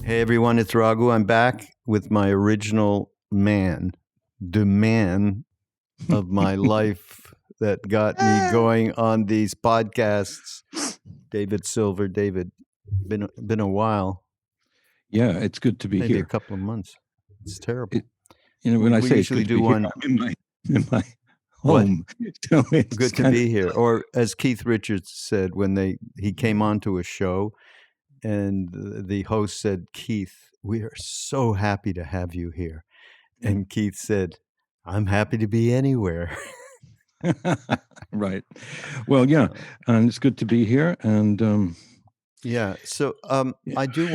Hey everyone, it's Raghu. I'm back with my original man, the man of my life that got me going on these podcasts. David Silver. David, been a while. Yeah, it's good to be Maybe here. a couple of months. It's terrible. When I say it's usually good to do be one here, I'm in my home. So it's good to be here. Or as Keith Richards said when he came onto a show, and the host said, "Keith, we are so happy to have you here." And Keith said, "I'm happy to be anywhere." Right. Well, yeah, and it's good to be here. And yeah. So I do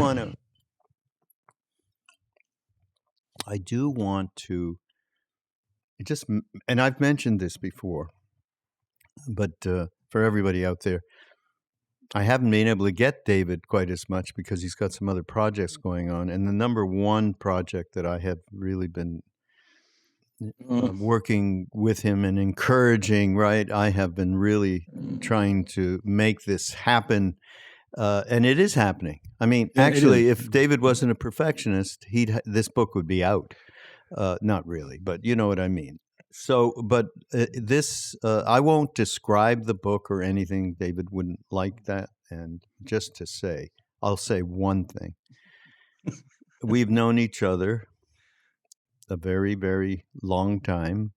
want to just, and I've mentioned this before, but for everybody out there, I haven't been able to get David quite as much because he's got some other projects going on. And the number one project that I have really been working with him and encouraging, right? I have been really trying to make this happen. And it is happening. I mean, actually, if David wasn't a perfectionist, this book would be out. Not really, but you know what I mean. So, but I won't describe the book or anything. David wouldn't like that. And just to say, I'll say one thing. We've known each other a very, very long time.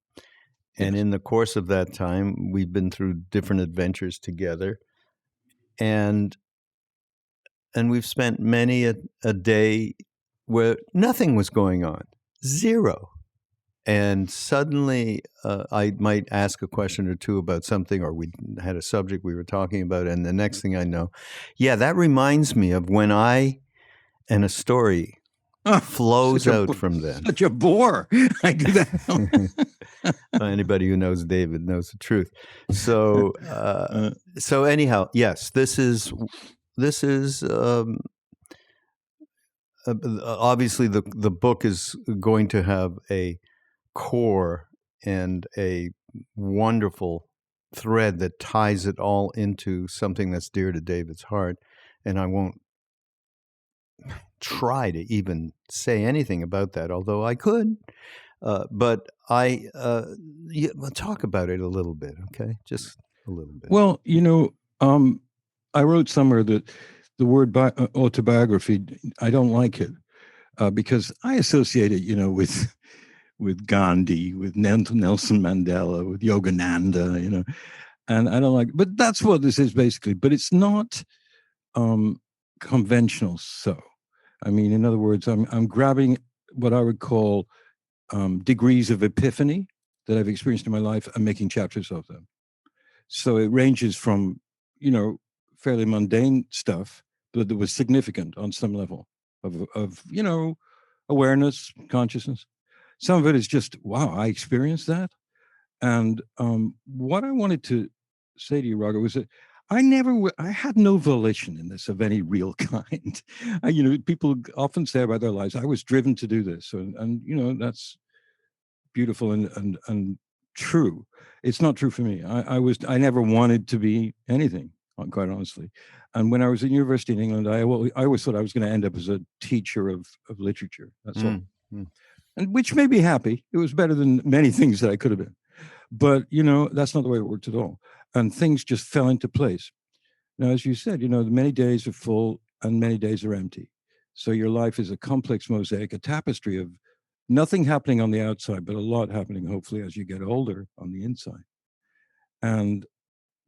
And in the course of that time, we've been through different adventures together. And we've spent many a day where nothing was going on, zero. And suddenly I might ask a question or two about something, or we had a subject we were talking about, and the next thing I know, that reminds me of when and a story flows out from them. Such a bore. I do that. Anybody who knows David knows the truth. So, so anyhow, yes, this is obviously the book is going to have a core and a wonderful thread that ties it all into something that's dear to David's heart. And I won't try to even say anything about that, although I could. But we'll talk about it a little bit, okay? Just a little bit. Well, I wrote somewhere that the word autobiography, I don't like it because I associate it, with Gandhi, with Nelson Mandela, with Yogananda, and I don't like it. But that's what this is basically. But it's not conventional. So, I mean, in other words, I'm grabbing what I would call degrees of epiphany that I've experienced in my life and making chapters of them. So it ranges from, fairly mundane stuff, but that was significant on some level of awareness, consciousness. Some of it is just, wow, I experienced that. And what I wanted to say to you, Raghu, was that I had no volition in this of any real kind. People often say about their lives, I was driven to do this. And that's beautiful and true. It's not true for me. I never wanted to be anything, quite honestly. And when I was at university in England, I always thought I was going to end up as a teacher of literature. That's all. And which made me happy. It was better than many things that I could have been. But, that's not the way it worked at all. And things just fell into place. Now, as you said, many days are full and many days are empty. So your life is a complex mosaic, a tapestry of nothing happening on the outside, but a lot happening, hopefully, as you get older on the inside. And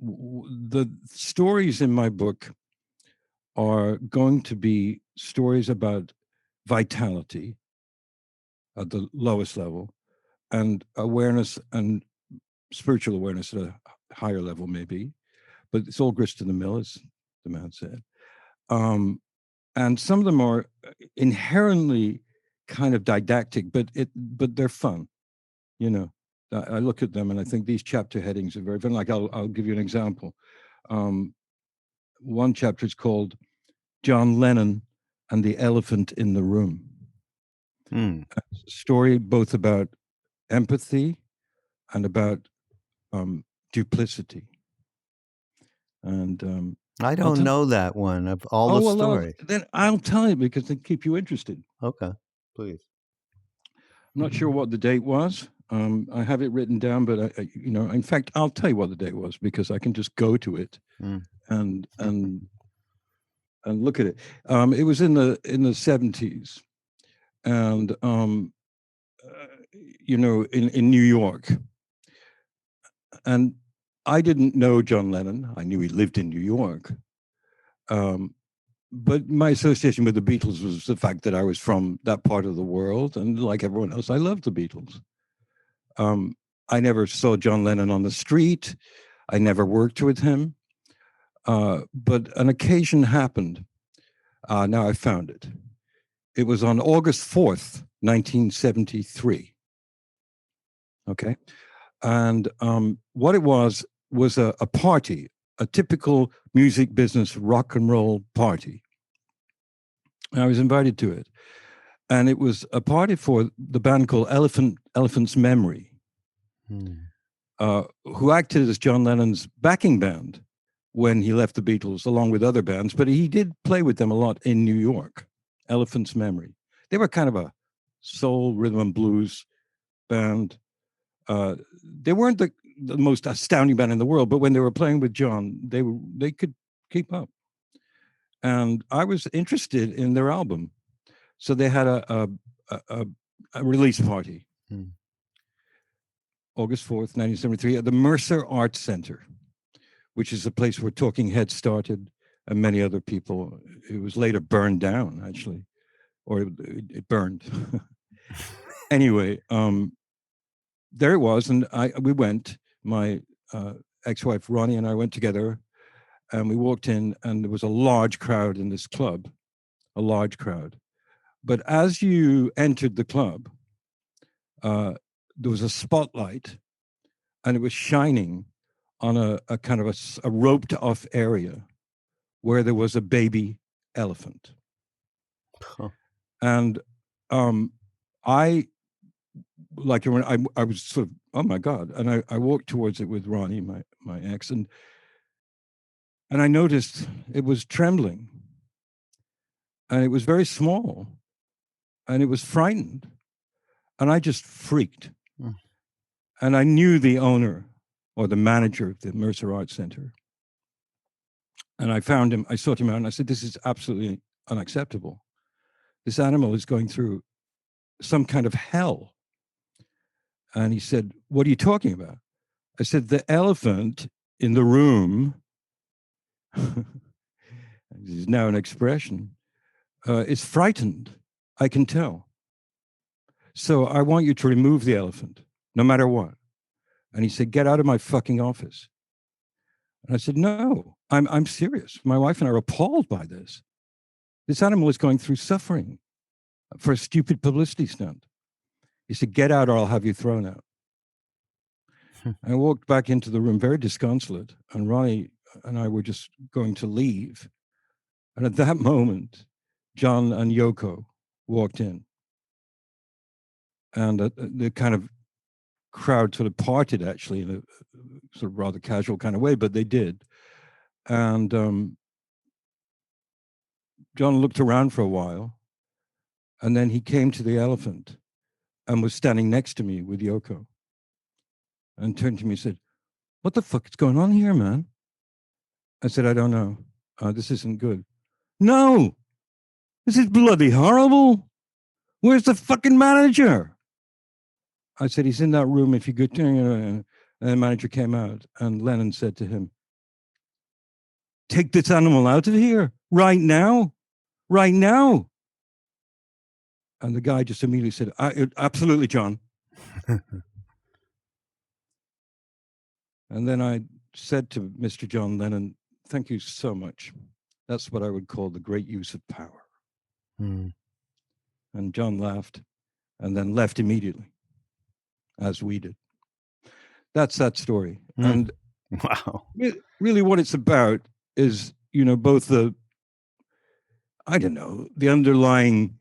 the stories in my book are going to be stories about vitality at the lowest level and awareness and spiritual awareness at a higher level, maybe. But it's all grist to the mill, as the man said. And some of them are inherently kind of didactic, but they're fun. I look at them and I think these chapter headings are very fun. Like I'll give you an example. One chapter is called John Lennon and the Elephant in the Room. A story both about empathy and about duplicity. And I don't know that one of all the stories. Then I'll tell you because they keep you interested. Okay, please. I'm not sure what the date was. I have it written down, but in fact, I'll tell you what the date was because I can just go to it and look at it. It was in the 70s, and in New York. And I didn't know John Lennon. I knew he lived in New York. But my association with the Beatles was the fact that I was from that part of the world. And like everyone else, I loved the Beatles. I never saw John Lennon on the street. I never worked with him. But an occasion happened. Now I found it. It was on August 4th, 1973. Okay. And what it was a party, a typical music business rock and roll party. I was invited to it. And it was a party for the band called Elephant's Memory, who acted as John Lennon's backing band when he left the Beatles, along with other bands. But he did play with them a lot in New York, Elephant's Memory. They were kind of a soul, rhythm and blues band. They weren't the most astounding band in the world, but when they were playing with John, they could keep up. And I was interested in their album, so they had a release party, August 4th, 1973, at the Mercer Arts Center, which is the place where Talking Heads started and many other people. It was later burned down, actually, or it burned. Anyway, there it was, and we went. My ex-wife Ronnie and I went together, and we walked in, and there was a large crowd in this club, a large crowd. But as you entered the club, there was a spotlight, and it was shining on a kind of a roped-off area where there was a baby elephant. Huh. And I was sort of, oh my God. And I walked towards it with Ronnie, my ex, and I noticed it was trembling. And it was very small. And it was frightened. And I just freaked. And I knew the owner or the manager of the Mercer Arts Center. And I found him, I sought him out, and I said, this is absolutely unacceptable. This animal is going through some kind of hell. And he said, what are you talking about? I said, the elephant in the room, this is now an expression, is frightened. I can tell. So I want you to remove the elephant, no matter what. And he said, get out of my fucking office. And I said, no, I'm serious. My wife and I are appalled by this. This animal is going through suffering for a stupid publicity stunt. He said, get out or I'll have you thrown out. I walked back into the room very disconsolate, and Ronnie and I were just going to leave. And at that moment, John and Yoko walked in. And the kind of crowd sort of parted, actually, in a sort of rather casual kind of way, but they did. And John looked around for a while, and then he came to the elephant and was standing next to me with Yoko, and turned to me and said, what the fuck is going on here, man? I said, I don't know. This isn't good. No, this is bloody horrible. Where's the fucking manager? I said, he's in that room if you could. And the manager came out, and Lennon said to him, take this animal out of here right now, right now. And the guy just immediately said, absolutely, John. And then I said to Mr. John Lennon, thank you so much. That's what I would call the great use of power. And John laughed and then left immediately, as we did. That's that story. And wow, really what it's about is, both the underlying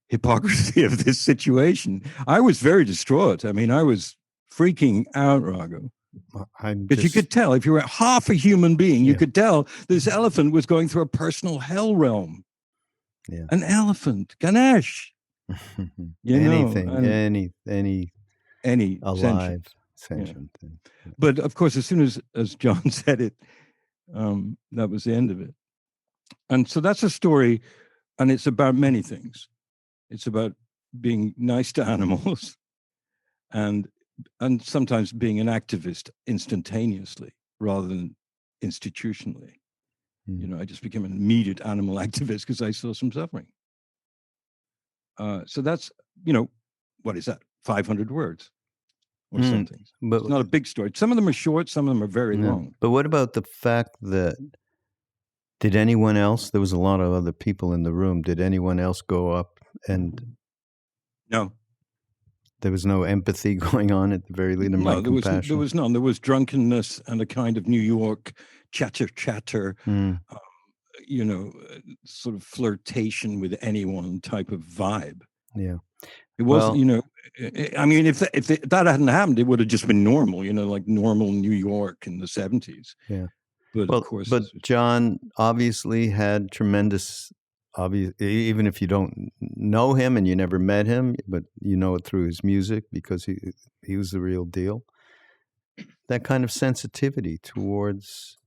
hypocrisy of this situation. I was very distraught. I mean, I was freaking out, Raghu. But you could tell, if you were half a human being, you could tell this elephant was going through a personal hell realm. Yeah. An elephant, Ganesh. Anything, any alive, sentient thing. Yeah. But of course, as soon as John said it, that was the end of it. And so that's a story, and it's about many things. It's about being nice to animals, and sometimes being an activist instantaneously rather than institutionally. I just became an immediate animal activist because I saw some suffering. So that's, what is that? 500 words or something. But it's not a big story. Some of them are short, some of them are very long. But what about the fact that, did anyone else, there was a lot of other people in the room, did anyone else go up and... No. There was no empathy going on at the very least. No, there was none. There was drunkenness and a kind of New York chatter, sort of flirtation with anyone type of vibe. Yeah. It wasn't, I mean, if that hadn't happened, it would have just been normal, like normal New York in the 70s. Yeah. But of course. But John obviously had tremendous... even if you don't know him and you never met him, but you know it through his music because he was the real deal. That kind of sensitivity towards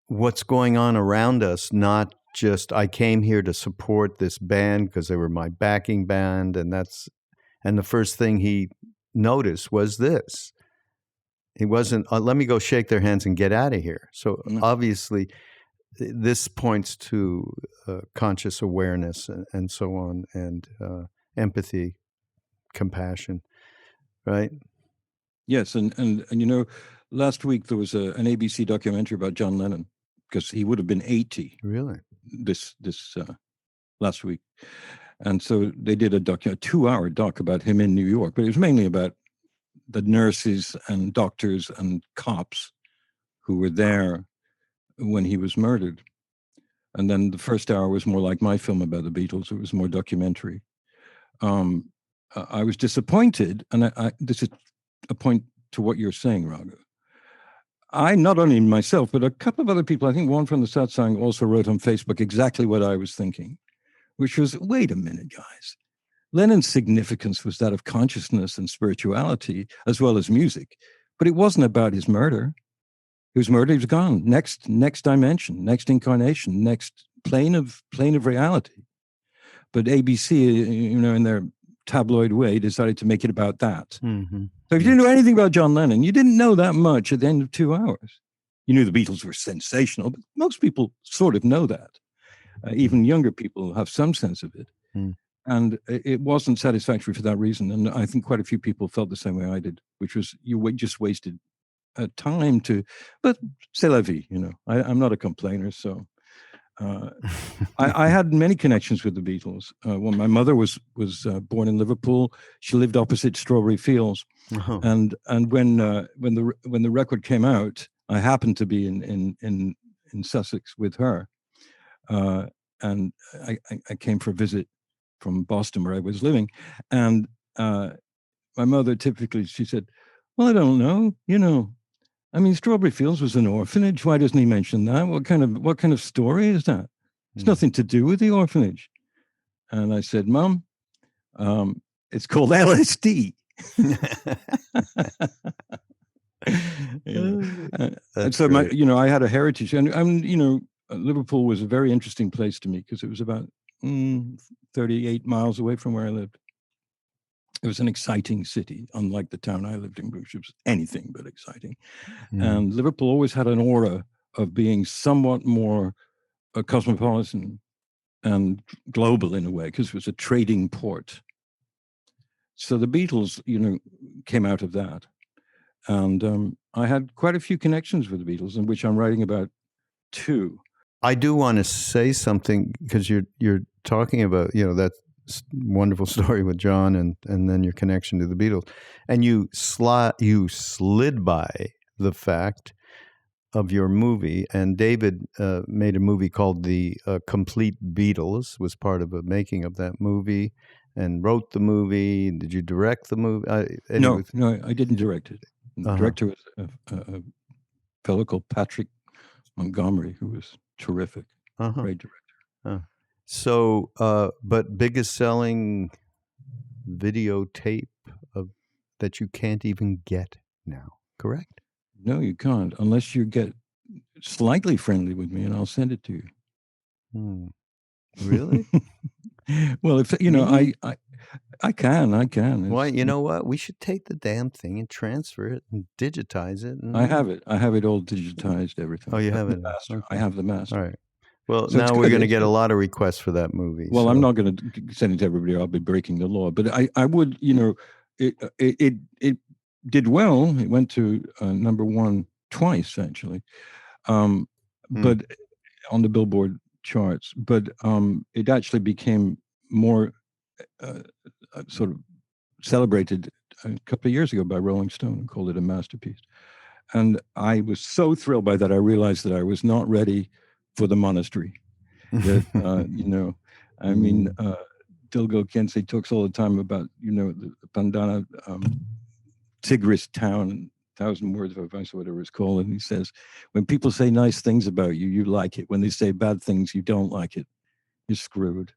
what's going on around us, not just I came here to support this band because they were my backing band, and the first thing he noticed was this. He wasn't let me go shake their hands and get out of here. So obviously this points to conscious awareness and so on, and empathy, compassion, right? Yes, and last week there was an ABC documentary about John Lennon, because he would have been 80. Really? This last week, and so they did a 2-hour doc about him in New York, but it was mainly about the nurses and doctors and cops who were there when he was murdered. And then the first hour was more like my film about the Beatles. It was more documentary. I was disappointed, and this is a point to what you're saying, Raghu. I, not only myself, but a couple of other people, I think one from the South Side also wrote on Facebook exactly what I was thinking, which was, wait a minute, guys. Lennon's significance was that of consciousness and spirituality, as well as music. But it wasn't about his murder. He was murdered, he was gone. Next dimension, next incarnation, next plane of reality. But ABC, in their tabloid way, decided to make it about that. Mm-hmm. So if you didn't know anything about John Lennon, you didn't know that much at the end of 2 hours. You knew the Beatles were sensational, but most people sort of know that. Even younger people have some sense of it. Mm. And it wasn't satisfactory for that reason. And I think quite a few people felt the same way I did, which was you just wasted time to, but c'est la vie, I'm not a complainer, so I had many connections with the Beatles. Well, my mother was born in Liverpool. She lived opposite Strawberry Fields, and when the record came out, I happened to be in Sussex with her, and I came for a visit from Boston, where I was living, and my mother typically, she said, "Well, I don't know, I mean, Strawberry Fields was an orphanage. Why doesn't he mention that? What kind of story is that? It's nothing to do with the orphanage." And I said, "Mom, it's called LSD." And so I had a heritage, and Liverpool was a very interesting place to me because it was about 38 miles away from where I lived. It was an exciting city, unlike the town I lived in, which was anything but exciting. And Liverpool always had an aura of being somewhat more cosmopolitan and global in a way, because it was a trading port. So the Beatles, came out of that. And I had quite a few connections with the Beatles, in which I'm writing about too. I do want to say something, because you're talking about, that wonderful story with John and then your connection to the Beatles, and you slid by the fact of your movie, and David made a movie called The Complete Beatles, was part of a making of that movie, and wrote the movie. Did you direct the movie? No, I didn't direct it. The Uh-huh. director was a fellow called Patrick Montgomery, who was terrific, great director. So, but biggest selling videotape that you can't even get now, correct? No, you can't, unless you get slightly friendly with me, and I'll send it to you. Really? Well, if you know, I can. Why? You know what? We should take the damn thing and transfer it and digitize it. I have it. I have it all digitized. Everything. Oh, you have it. Master. Okay. I have the master. All right. Well, So now we're going to get a lot of requests for that movie. Well, so. I'm not going to send it to everybody. I'll be breaking the law. But I would, you know, it did well. It went to number one twice, actually, but on the Billboard charts. But it actually became more sort of celebrated a couple of years ago by Rolling Stone, and called it a masterpiece. And I was so thrilled by that. I realized that I was not ready for the monastery. That you know, I mean, Dilgo Khyentse talks all the time about, you know, the Pandana Tigris town, 1,000 words of advice, or whatever it's called. And he says, when people say nice things about you, you like it. When they say bad things, you don't like it. You're screwed.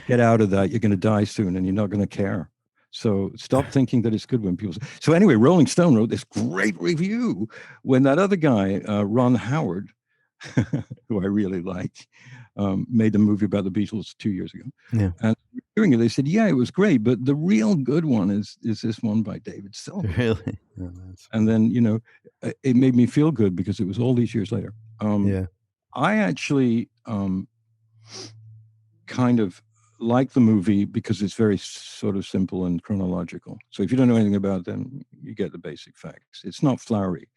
Get out of that. You're going to die soon, and you're not going to care. So stop thinking that it's good when people say. So anyway, Rolling Stone wrote this great review when that other guy, Ron Howard, who I really like, made the movie about the Beatles 2 years ago. Yeah. And hearing it, they said, yeah, it was great, but the real good one is this one by David Silver. Really? And then, you know, it made me feel good because it was all these years later. Yeah. I actually kind of like the movie because it's very sort of simple and chronological. So if you don't know anything about them, you get the basic facts. It's not flowery.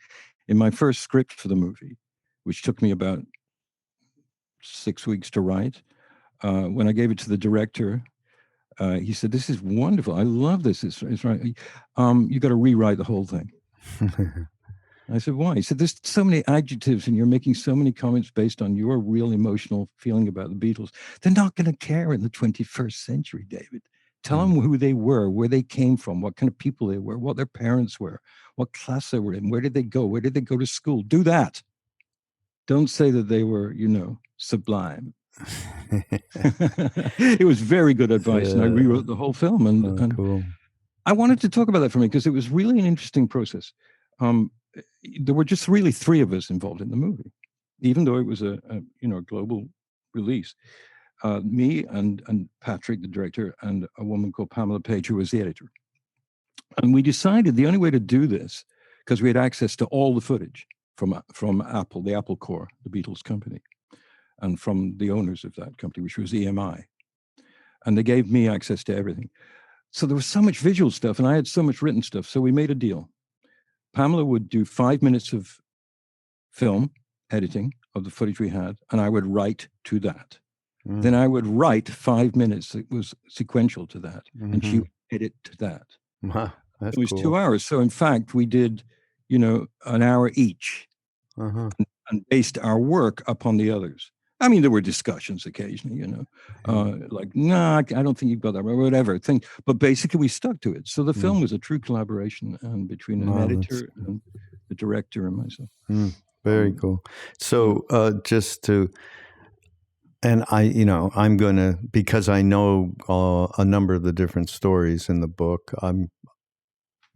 In my first script for the movie, which took me about 6 weeks to write, when I gave it to the director, he said, "This is wonderful. I love this. It's right. You got to rewrite the whole thing." I said, "Why?" He said, "There's so many adjectives and you're making so many comments based on your real emotional feeling about the Beatles. They're not going to care in the 21st century, David. Tell them who they were, where they came from, what kind of people they were, what their parents were, what class they were in, where did they go, where did they go to school. Do that. Don't say that they were, you know, sublime." It was very good advice, and I rewrote the whole film. And cool. I wanted to talk about that for me because it was really an interesting process. There were just really three of us involved in the movie, even though it was a global release. Me and Patrick, the director, and a woman called Pamela Page, who was the editor. And we decided the only way to do this, because we had access to all the footage from Apple, the Apple Corps, the Beatles company, and from the owners of that company, which was EMI. And they gave me access to everything. So there was so much visual stuff, and I had so much written stuff. So we made a deal. Pamela would do 5 minutes of film editing of the footage we had, and I would write to that. Then I would write 5 minutes that was sequential to that, and she would edit to that. Wow, it was cool. 2 hours. So in fact, we did, you know, an hour each, and based our work upon the others. I mean, there were discussions occasionally, you know, like, no, I don't think you've got that right, whatever thing. But basically, we stuck to it. So the film was a true collaboration between an editor and the director and myself. Very cool. So just to, and I'm going to, because I know a number of the different stories in the book,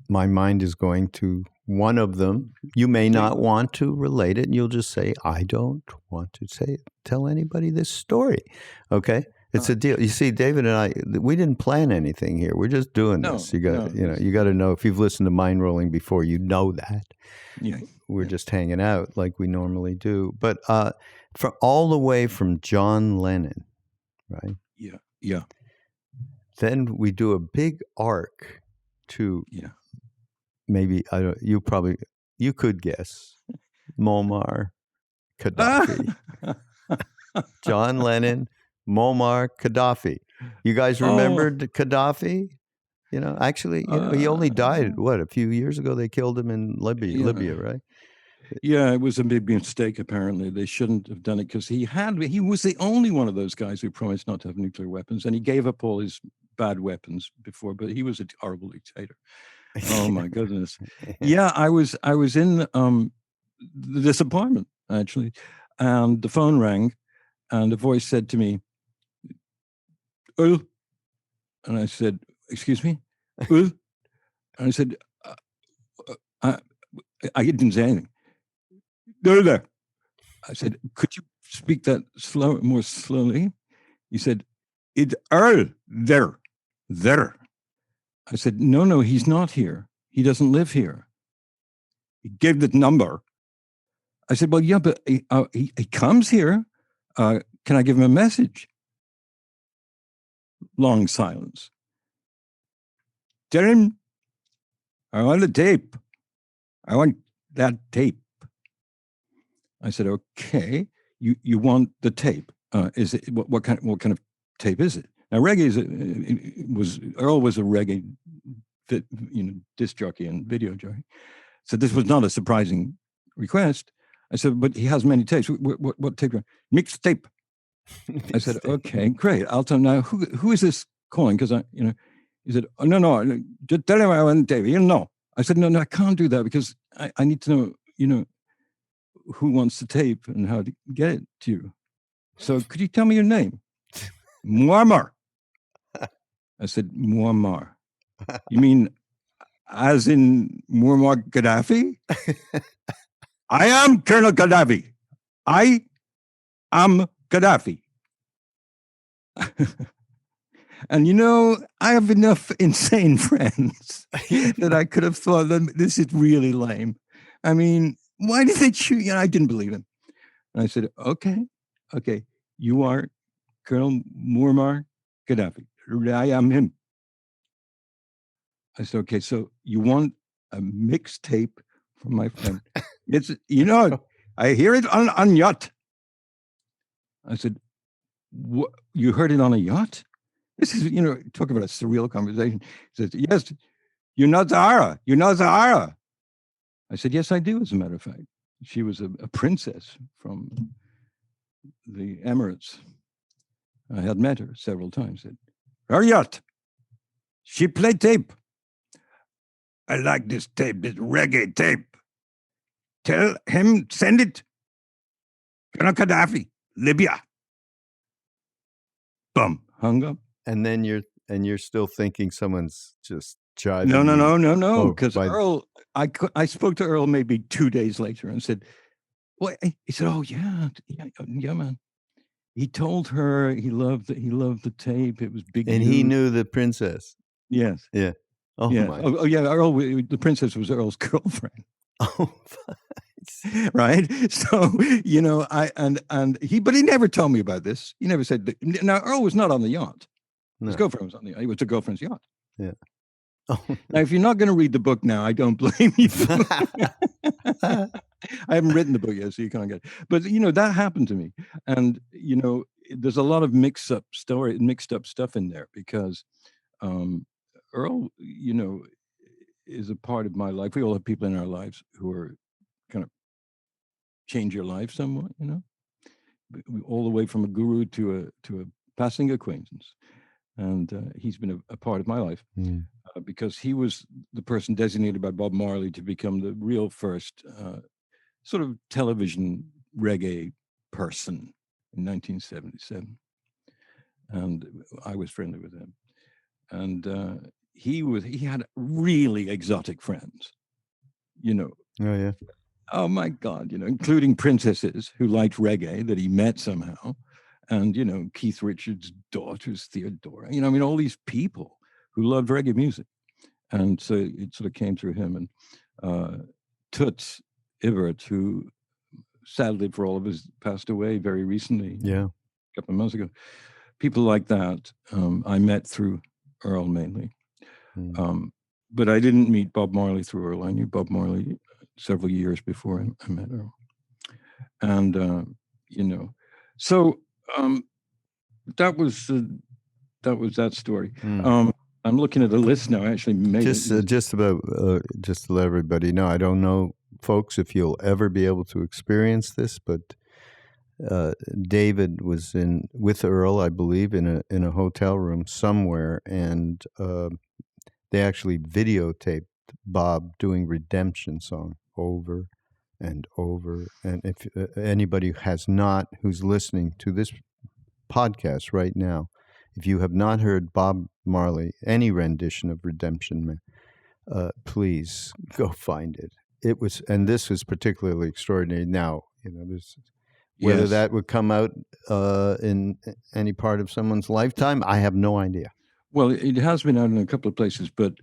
my mind is going to one of them. You may not want to relate it, and you'll just say, I don't want to tell anybody this story. Okay? It's a deal. You see, David and I, we didn't plan anything here. We're just doing this. You got to know, if you've listened to Mindrolling before, you know that. Yeah. We're just hanging out like we normally do. But for all the way from John Lennon, right? Yeah. Then we do a big arc to maybe, you could guess, Muammar Gaddafi. John Lennon, Muammar Gaddafi. You guys remembered Gaddafi? You know, actually, he only died, a few years ago? They killed him in Libya, right? Yeah, it was a big mistake. Apparently, they shouldn't have done it because he was the only one of those guys who promised not to have nuclear weapons, and he gave up all his bad weapons before. But he was a horrible dictator. Oh my goodness! Yeah, I was in this apartment actually, and the phone rang, and a voice said to me, "Ul," and I said, "Excuse me, Ul," and I said, I didn't say anything. There. I said, "Could you speak that more slowly?" He said, "It's Earl there." I said, "No, he's not here. He doesn't live here." He gave the number. I said, "Well, yeah, but he comes here. Can I give him a message?" Long silence. "Tell him I want the tape. I want that tape." I said, "Okay, you want the tape? Is it what kind of tape is it?" Now, reggae Earl was a reggae, disc jockey and video jockey, so this was not a surprising request. I said, "But he has many tapes. What tape? Mixtape." I said, "Okay, great. I'll tell him now. Who is this calling?" Because he said, "Oh, no, just tell him I want tape." No. I said, no, I can't do that because I need to know, who wants the tape and how to get it to you. So could you tell me your name? Muammar. I said, Muammar. You mean as in Muammar Gaddafi? I am Colonel Gaddafi. I am Gaddafi. And I have enough insane friends that I could have thought that this is really lame. I mean, why did they choose? I didn't believe him. And I said, okay, you are Colonel Muammar Gaddafi. I am him. I said, okay, so you want a mixtape from my friend? It's, I hear it on yacht. I said, what? You heard it on a yacht? This is, talk about a surreal conversation. He says, yes, you know Zahara. I said, yes, I do, as a matter of fact. She was a princess from the Emirates. I had met her several times. Said, her yacht. She played tape. I like this tape, this reggae tape. Tell him, send it. Colonel Gaddafi, Libya. Bum, hung up. And then you're still thinking someone's just jiving. No. Because Earl, I spoke to Earl maybe 2 days later and said, "Well," he said, "Oh yeah, man." He told her he loved the tape. It was big, and he knew the princess. Yes. Yeah. Oh yeah. My. Oh yeah. Earl, the princess was Earl's girlfriend. Oh. Right. So but he never told me about this. He never said that. Now Earl was not on the yacht. No. His girlfriend was on the yacht. He was the girlfriend's yacht. Yeah. Oh. Now, if you're not going to read the book now, I don't blame you. I haven't written the book yet, so you can't get it. But that happened to me, and there's a lot of mixed up stuff in there because Earl, is a part of my life. We all have people in our lives who are kind of change your life somewhat, all the way from a guru to a passing acquaintance. And he's been a part of my life because he was the person designated by Bob Marley to become the real first sort of television reggae person in 1977. And I was friendly with him. And he had really exotic friends, Oh, yeah. Oh, my God, including princesses who liked reggae that he met somehow. And, Keith Richards' daughters, Theodora, all these people who loved reggae music. And so it sort of came through him. And Toots Hibbert, who sadly for all of us passed away very recently. Yeah. A couple of months ago. People like that I met through Earl mainly. But I didn't meet Bob Marley through Earl. I knew Bob Marley several years before I met Earl. And, so that was that story. I'm looking at a list now. I actually made just to let everybody know. I don't know folks, if you'll ever be able to experience this, but David was with Earl, I believe, in a hotel room somewhere, and they actually videotaped Bob doing Redemption Song over and over. And if anybody who's listening to this podcast right now, if you have not heard Bob Marley, any rendition of Redemption, please go find it. And this was particularly extraordinary. Now, whether that would come out in any part of someone's lifetime, I have no idea. Well, it has been out in a couple of places, but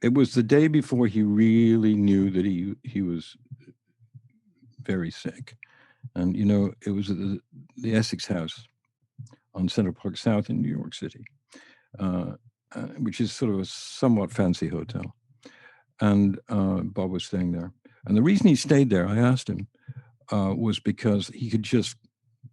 it was the day before he really knew that he was very sick. And, it was at the Essex House on Central Park South in New York City, which is sort of a somewhat fancy hotel. And Bob was staying there. And the reason he stayed there, I asked him, was because he could just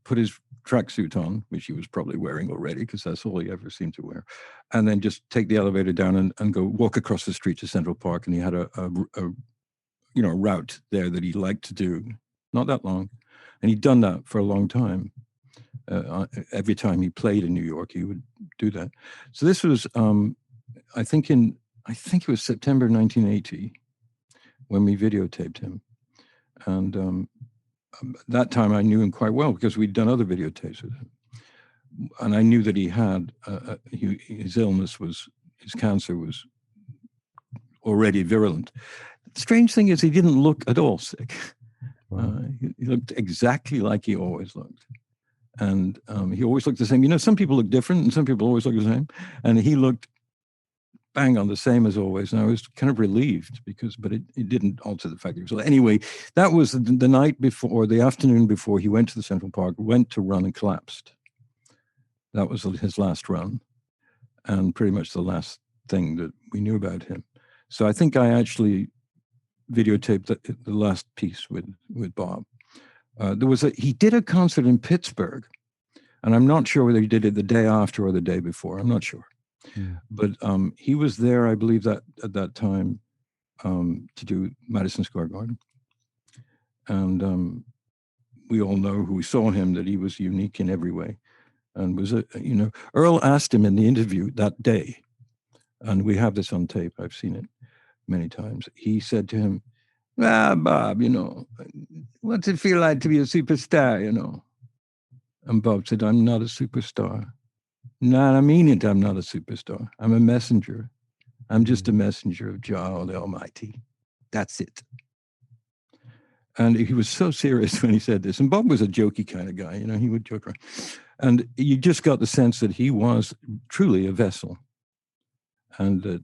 put his tracksuit on, which he was probably wearing already, because that's all he ever seemed to wear, and then just take the elevator down and go walk across the street to Central Park. And he had a route there that he liked to do, not that long, and he'd done that for a long time. Every time he played in New York, he would do that. So this was, I think it was September 1980 when we videotaped him, and that time I knew him quite well because we'd done other videotapes with him, and I knew that he had his cancer was already virulent. The strange thing is he didn't look at all sick. Wow. He looked exactly like he always looked. And he always looked the same. Some people look different and some people always look the same. And he looked bang on the same as always. And I was kind of relieved but it didn't alter the fact that he was. Anyway, that was the night before, the afternoon before he went to the Central Park, went to run and collapsed. That was his last run and pretty much the last thing that we knew about him. So I think I actually videotaped the last piece with Bob. He did a concert in Pittsburgh, and I'm not sure whether he did it the day after or the day before. I'm not sure. Yeah. But he was there, I believe, that at that time to do Madison Square Garden. And we all know who saw him, that he was unique in every way. And was Earl asked him in the interview that day, and we have this on tape, I've seen it many times. He said to him, Bob, what's it feel like to be a superstar, And Bob said, I'm not a superstar. No, I mean it, I'm not a superstar. I'm a messenger. I'm just a messenger of Jah the Almighty. That's it. And he was so serious when he said this. And Bob was a jokey kind of guy, he would joke around. And you just got the sense that he was truly a vessel. And that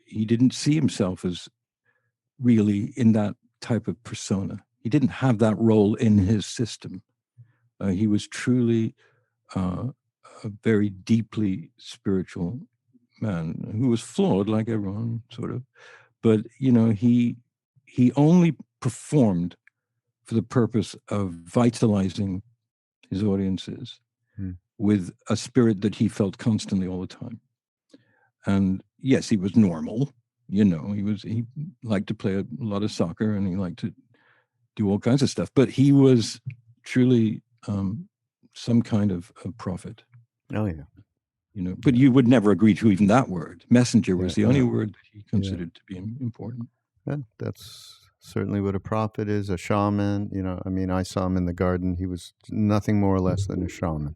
he didn't see himself as really in that type of persona. He didn't have that role in his system. He was truly a very deeply spiritual man who was flawed like everyone, sort of. But, he only performed for the purpose of vitalizing his audiences with a spirit that he felt constantly all the time. And yes, he was normal. He liked to play a lot of soccer and he liked to do all kinds of stuff, but he was truly some kind of a prophet. Oh yeah. But you would never agree to even that word. Messenger was the only word that he considered to be important. Yeah, that's certainly what a prophet is, a shaman. I saw him in the garden. He was nothing more or less than a shaman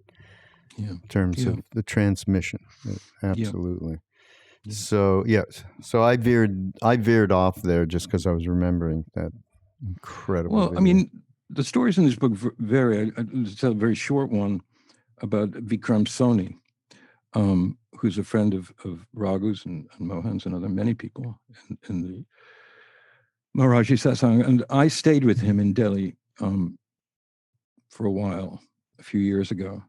in terms of the transmission. Absolutely. Yeah. So so I veered off there just because I was remembering that incredible. Well, video. The stories in this book vary. I'll tell a very short one about Vikram Soni, who's a friend of Raghu's and Mohan's and many people in the Maharaji Satsang. And I stayed with him in Delhi for a while, a few years ago.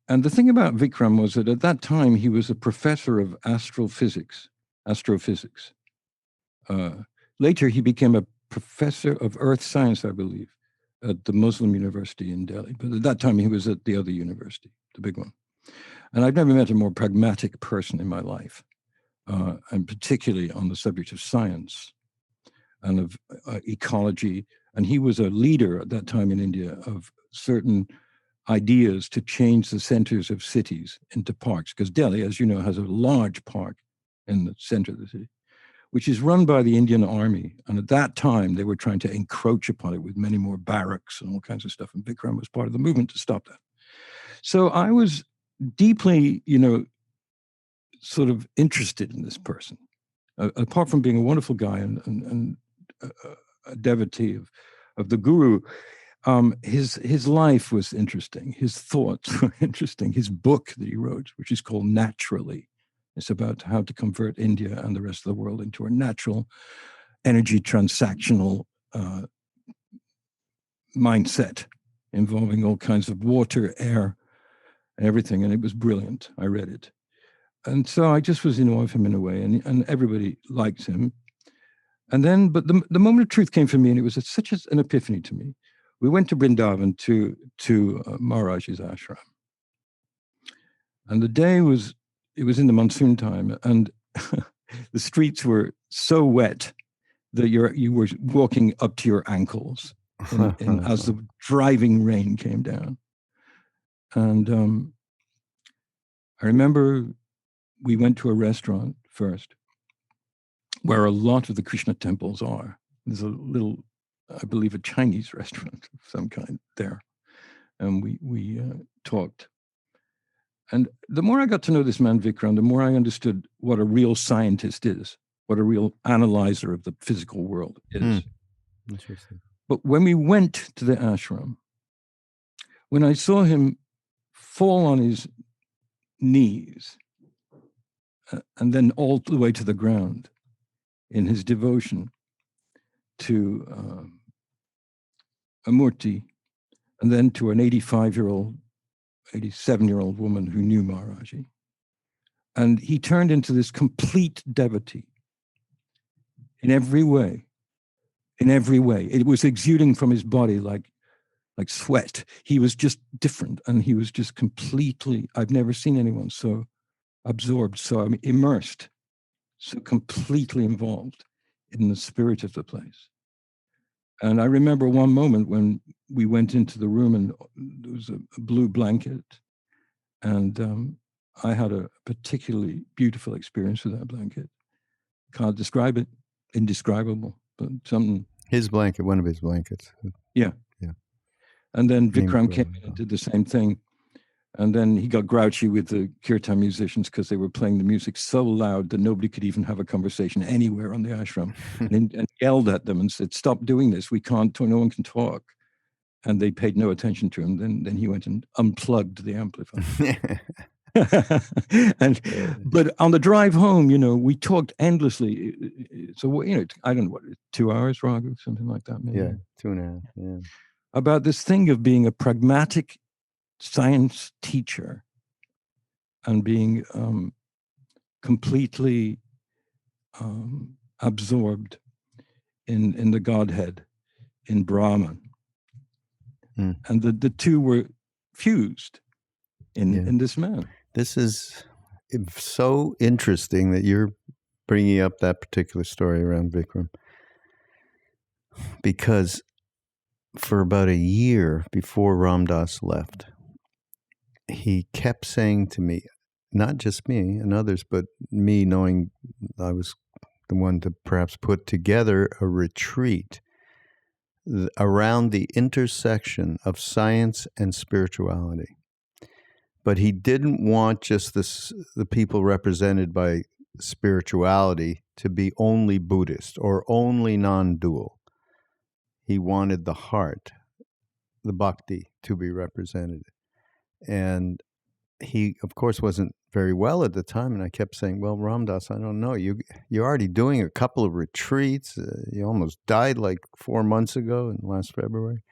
And the thing about Vikram was that at that time, he was a professor of astrophysics. Later, he became a professor of earth science, I believe, at the Muslim University in Delhi. But at that time, he was at the other university, the big one. And I've never met a more pragmatic person in my life, and particularly on the subject of science. and of ecology. And he was a leader at that time in India of certain ideas to change the centers of cities into parks, because Delhi, as you know, has a large park in the center of the city, which is run by the Indian Army. And at that time, they were trying to encroach upon it with many more barracks and all kinds of stuff. And Vikram was part of the movement to stop that. So I was deeply, sort of interested in this person. Apart from being a wonderful guy and a devotee of the guru, his life was interesting. His thoughts were interesting. His book that he wrote, which is called Naturally, it's about how to convert India and the rest of the world into a natural, energy transactional mindset involving all kinds of water, air, everything. And it was brilliant. I read it. And so I just was in awe of him in a way, and everybody liked him. And then, but the moment of truth came for me, and it was such an epiphany to me. We went to Vrindavan to Maharaj's ashram. And the day it was in the monsoon time, and the streets were so wet that you were walking up to your ankles as the driving rain came down. And I remember we went to a restaurant first where a lot of the Krishna temples are. There's a little, I believe, a Chinese restaurant of some kind there. And we talked. And the more I got to know this man, Vikram, the more I understood what a real scientist is, what a real analyzer of the physical world is. Interesting. But when we went to the ashram, when I saw him fall on his knees and then all the way to the ground in his devotion to a murti, and then to an 87-year-old woman who knew Maharaji. And he turned into this complete devotee in every way. In every way. It was exuding from his body like sweat. He was just different, and he was just completely, I've never seen anyone so absorbed, so immersed, so completely involved in the spirit of the place. And I remember one moment when we went into the room and there was a blue blanket, and I had a particularly beautiful experience with that blanket. Can't describe it, indescribable, but something. His blanket, one of his blankets. Yeah. Yeah. And then Vikram came in and did the same thing. And then he got grouchy with the kirtan musicians because they were playing the music so loud that nobody could even have a conversation anywhere on the ashram, and yelled at them and said, "Stop doing this. We can't, no one can talk." And they paid no attention to him. Then he went and unplugged the amplifier. But on the drive home, we talked endlessly. So, I don't know, what, 2 hours, Raghu, something like that, maybe? Yeah, 2.5, yeah. About this thing of being a pragmatic science teacher and being completely absorbed in the Godhead, in Brahman. And the two were fused in this man. This is so interesting that you're bringing up that particular story around Vikram, because for about a year before Ram Dass left, he kept saying to me, not just me and others, but me, knowing I was the one to perhaps put together a retreat around the intersection of science and spirituality. But he didn't want just the people represented by spirituality to be only Buddhist or only non-dual. He wanted the heart, the bhakti, to be represented. And he, of course, wasn't very well at the time. And I kept saying, well, Ram Dass, I don't know. You're already doing a couple of retreats. You almost died like 4 months ago, in last February.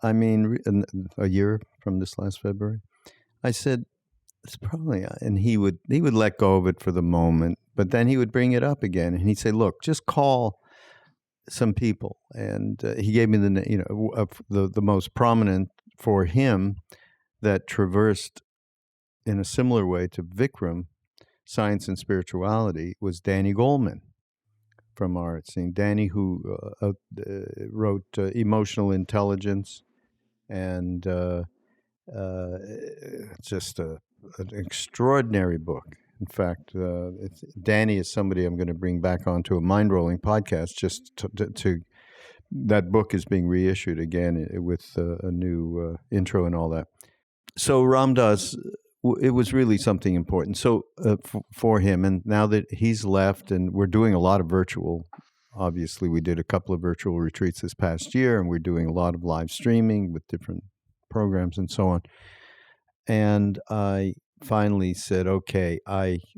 I mean, a year from this last February. I said, it's probably, and he would let go of it for the moment, but then he would bring it up again, and he'd say, look, just call some people. And he gave me the most prominent for him that traversed in a similar way to Vikram, science and spirituality, was Danny Goleman, from our scene. Danny, who wrote Emotional Intelligence, and just an extraordinary book. In fact, Danny is somebody I'm going to bring back onto a Mindrolling podcast. Just to that book is being reissued again with a new intro and all that. So Ram Dass, it was really something important. So for him, and now that he's left, and we're doing a lot of virtual. Obviously, we did a couple of virtual retreats this past year, and we're doing a lot of live streaming with different programs and so on. And I finally said, okay,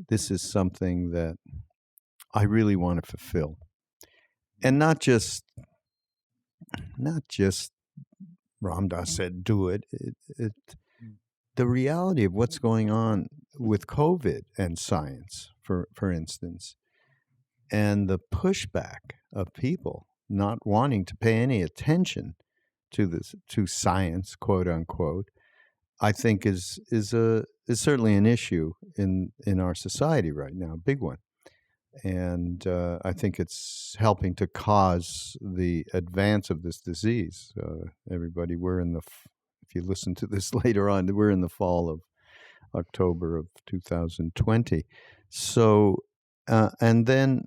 this is something that I really want to fulfill. And not just Ram Dass said, do it. The reality of what's going on with COVID and science, for instance, and the pushback of people not wanting to pay any attention to science, quote unquote, I think is certainly an issue in our society right now, a big one. And I think it's helping to cause the advance of this disease. Everybody, if you listen to this later on, we're in the fall of October of 2020. So, and then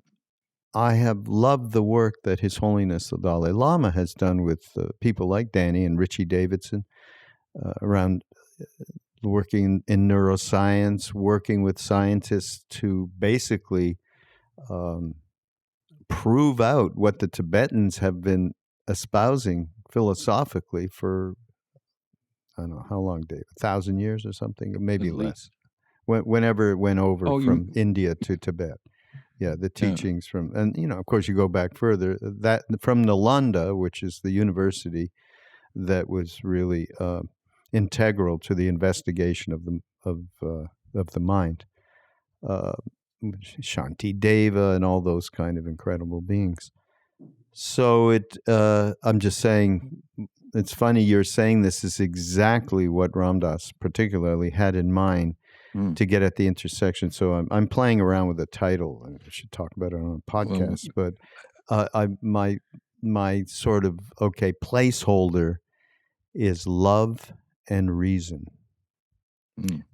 I have loved the work that His Holiness the Dalai Lama has done with people like Danny and Richie Davidson around working in neuroscience, working with scientists to basically prove out what the Tibetans have been espousing philosophically for, I don't know, how long, Dave? 1,000 years or something? Maybe less. Whenever it went over from India to Tibet. Yeah, the teachings from, and, of course, you go back further, that from Nalanda, which is the university that was really integral to the investigation of the mind. Shanti Deva and all those kind of incredible beings. So I'm just saying, it's funny you're saying this is exactly what Ram Dass particularly had in mind to get at the intersection. So I'm playing around with the title, and I should talk about it on a podcast. But my sort of placeholder is love and reason,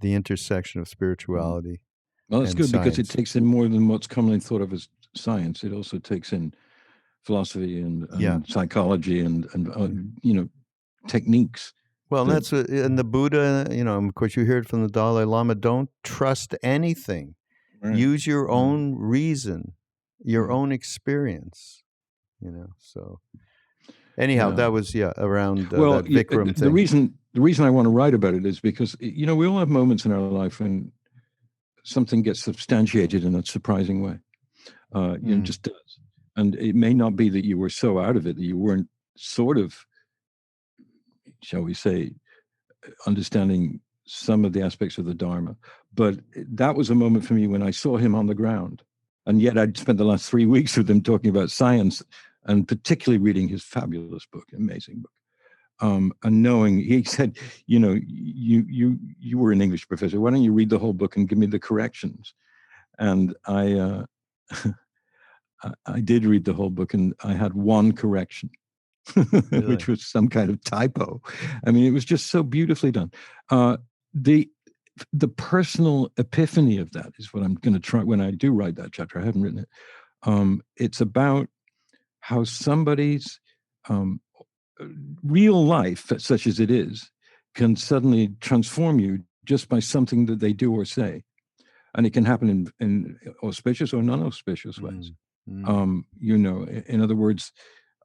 the intersection of spirituality. Well, it's good because it takes in more than what's commonly thought of as science. It also takes in philosophy and psychology and techniques. Well, that's and the Buddha. Of course, you hear it from the Dalai Lama. Don't trust anything. Right. Use your own reason, your own experience. So. Anyhow, that was around that Vikram thing. The reason I want to write about it is because we all have moments in our life when something gets substantiated in a surprising way. It just does. And it may not be that you were so out of it that you weren't sort of, shall we say, understanding some of the aspects of the Dharma. But that was a moment for me when I saw him on the ground. And yet I'd spent the last 3 weeks with him talking about science, and particularly reading his fabulous book, amazing book. And knowing, he said, you were an English professor. Why don't you read the whole book and give me the corrections? And I did read the whole book, and I had one correction, really? Which was some kind of typo. I mean, it was just so beautifully done. The personal epiphany of that is what I'm going to try when I do write that chapter. I haven't written it. It's about how somebody's real life, such as it is, can suddenly transform you just by something that they do or say. And it can happen in auspicious or non-auspicious ways. In other words,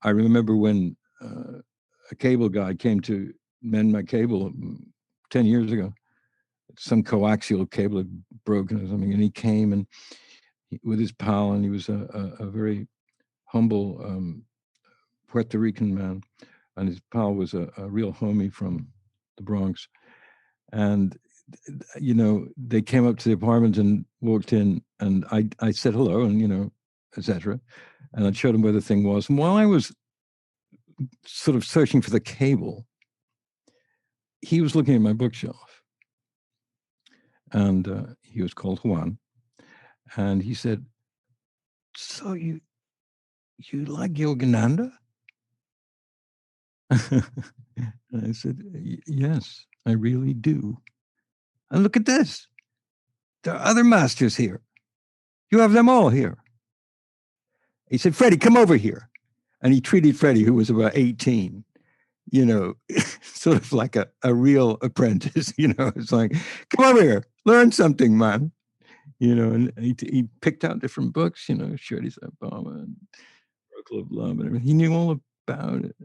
I remember when a cable guy came to mend my cable 10 years ago. Some coaxial cable had broken or something, and he came and with his pal, and he was a very humble Puerto Rican man, and his pal was a real homie from the Bronx. And they came up to the apartment and walked in, and I said hello, and etc. And I showed him where the thing was. And while I was sort of searching for the cable, he was looking at my bookshelf, and he was called Juan, and he said, "So You like Yogananda? And I said, yes, I really do. And look at this. There are other masters here. You have them all here. He said, Freddie, come over here. And he treated Freddie, who was about 18, sort of like a real apprentice. It's like, come over here, learn something, man. And he picked out different books, Shirley's Obama and Circle of Love and everything. He knew all about it.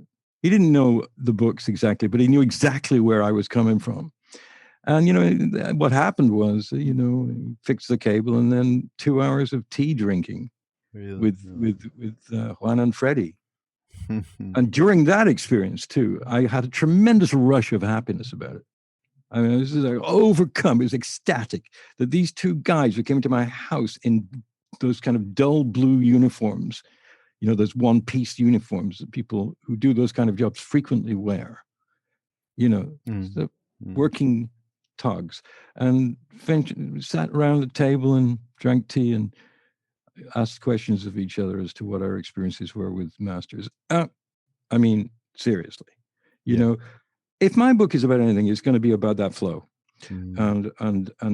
He didn't know the books exactly, but he knew exactly where I was coming from. And, what happened was, he fixed the cable and then 2 hours of tea drinking with Juan and Freddie. And during that experience, too, I had a tremendous rush of happiness about it. I mean, this is like overcome. It was ecstatic that these two guys who came into my house in those kind of dull blue uniforms, those one-piece uniforms that people who do those kind of jobs frequently wear, the working togs, and sat around the table and drank tea and asked questions of each other as to what our experiences were with masters. I mean, seriously, if my book is about anything, it's going to be about that flow. And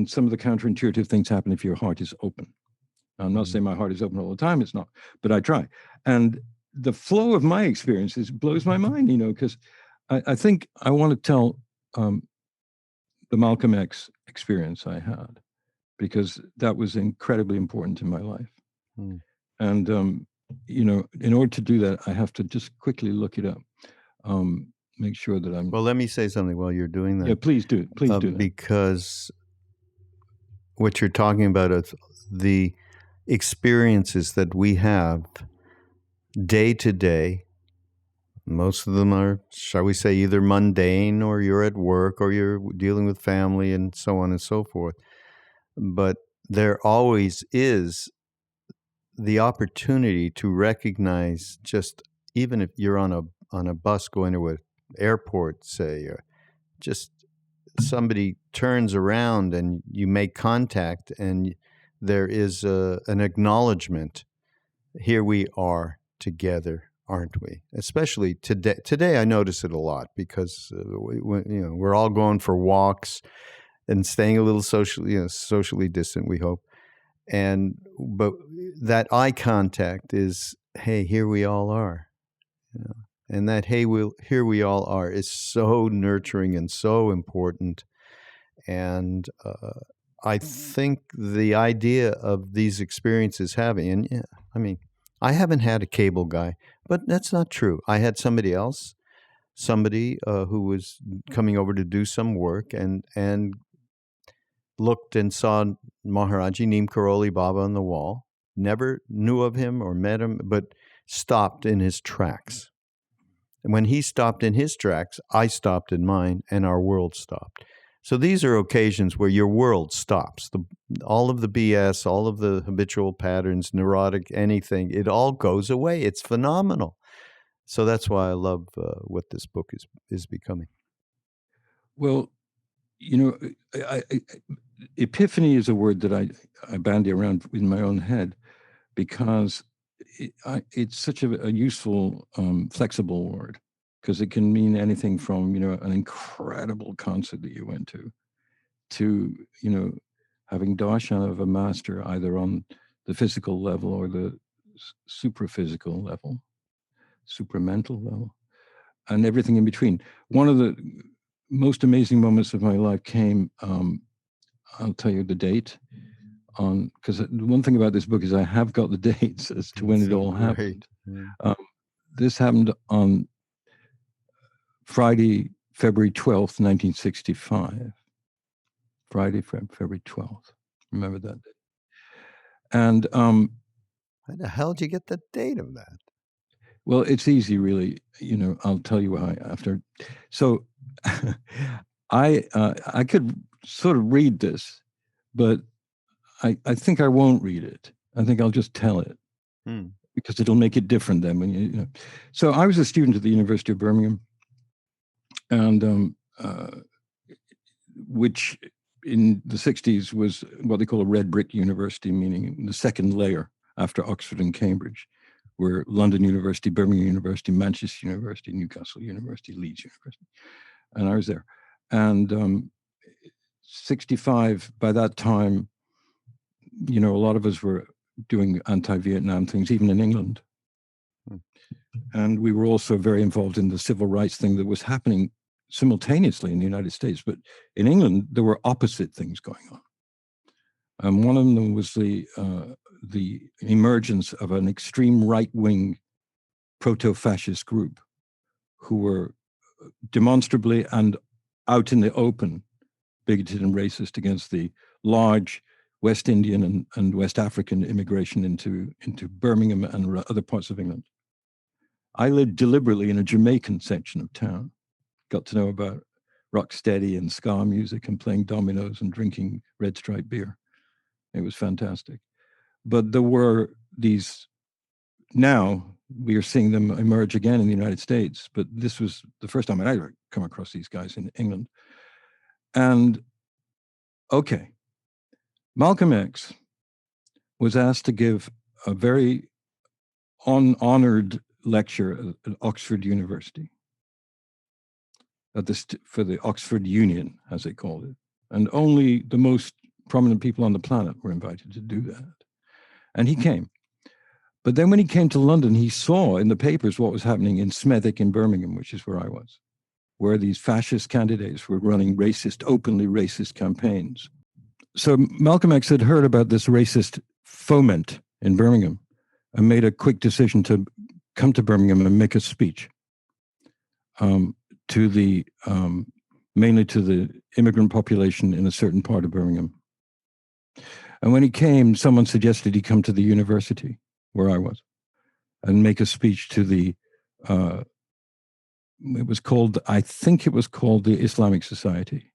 some of the counterintuitive things happen if your heart is open. I'm not saying my heart is open all the time. It's not, but I try. And the flow of my experiences blows my mind, because I think I want to tell the Malcolm X experience I had, because that was incredibly important in my life. And, in order to do that, I have to just quickly look it up. Make sure that I'm... Well, let me say something while you're doing that. Yeah, please do. Please do that. Because what you're talking about is the experiences that we have day to day. Most of them are, shall we say, either mundane, or you're at work, or you're dealing with family, and so on and so forth. But there always is the opportunity to recognize, just even if you're on a bus going to an airport, say, or just somebody turns around and you make contact, and there is an acknowledgement. Here we are together, aren't we? Especially today. Today, I notice it a lot because we're all going for walks and staying a little socially distant, we hope. But that eye contact is, hey, here we all are. And that, hey, here we all are, is so nurturing and so important. And I think the idea of these experiences I haven't had a cable guy, but that's not true. I had somebody else, who was coming over to do some work and looked and saw Maharaji Neem Karoli Baba on the wall, never knew of him or met him, but stopped in his tracks. And when he stopped in his tracks, I stopped in mine, and our world stopped. So these are occasions where your world stops. All of the BS, all of the habitual patterns, neurotic, anything, it all goes away. It's phenomenal. So that's why I love what this book is becoming. Well, epiphany is a word that I bandy around in my own head, because it's such a useful, flexible word, because it can mean anything from, an incredible concert that you went to, having darshan of a master either on the physical level or the supraphysical level, supramental level, and everything in between. One of the most amazing moments of my life came, I'll tell you the date, because the one thing about this book is I have got the dates as to when it all happened. Yeah. This happened on Friday, February 12th, 1965. Friday, February 12th. Remember that day. And how the hell did you get the date of that? Well, it's easy, really. I'll tell you why after. So I could sort of read this, but I think I won't read it. I think I'll just tell it, because it'll make it different then. When So I was a student at the University of Birmingham, and which in the 60s was what they call a red brick university, meaning the second layer after Oxford and Cambridge, were London University, Birmingham University, Manchester University, Newcastle University, Leeds University. And I was there. And 65, by that time, a lot of us were doing anti-Vietnam things, even in England. And we were also very involved in the civil rights thing that was happening simultaneously in the United States. But in England, there were opposite things going on. And one of them was the emergence of an extreme right-wing proto-fascist group who were demonstrably and out in the open bigoted and racist against the large West Indian and West African immigration into Birmingham and other parts of England. I lived deliberately in a Jamaican section of town, got to know about rocksteady and ska music and playing dominoes and drinking Red Stripe beer. It was fantastic. But there were these, now we are seeing them emerge again in the United States, but this was the first time I'd ever come across these guys in England. And okay, Malcolm X was asked to give a very honored lecture at Oxford University, for the Oxford Union, as they called it. And only the most prominent people on the planet were invited to do that. And he came. But then when he came to London, he saw in the papers what was happening in Smethwick in Birmingham, which is where I was, where these fascist candidates were running openly racist campaigns. So Malcolm X had heard about this racist foment in Birmingham and made a quick decision to come to Birmingham and make a speech to the mainly to the immigrant population in a certain part of Birmingham. And when he came, someone suggested he come to the university where I was and make a speech to the I think it was called the Islamic Society.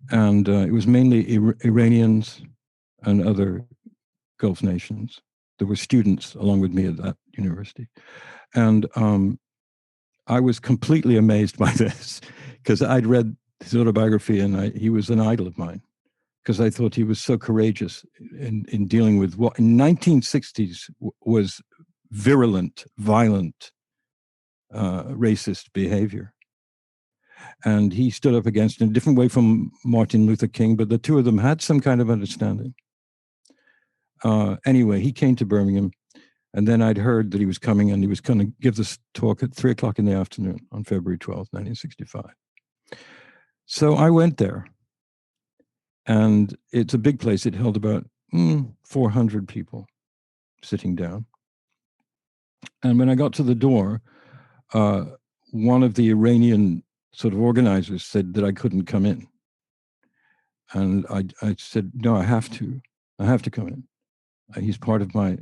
And it was mainly Iranians and other Gulf nations. There were students along with me at that university. And I was completely amazed by this because I'd read his autobiography and he was an idol of mine because I thought he was so courageous in dealing with what in 1960s was virulent, violent, racist behavior. And he stood up against it in a different way from Martin Luther King, but the two of them had some kind of understanding. Anyway, he came to Birmingham, and then I'd heard that he was coming and he was going to give this talk at 3:00 in the afternoon on February 12th, 1965. So I went there, and it's a big place. It held about 400 people sitting down. And when I got to the door, one of the Iranian sort of organizers said that I couldn't come in. And I said, no, I have to come in. He's part of my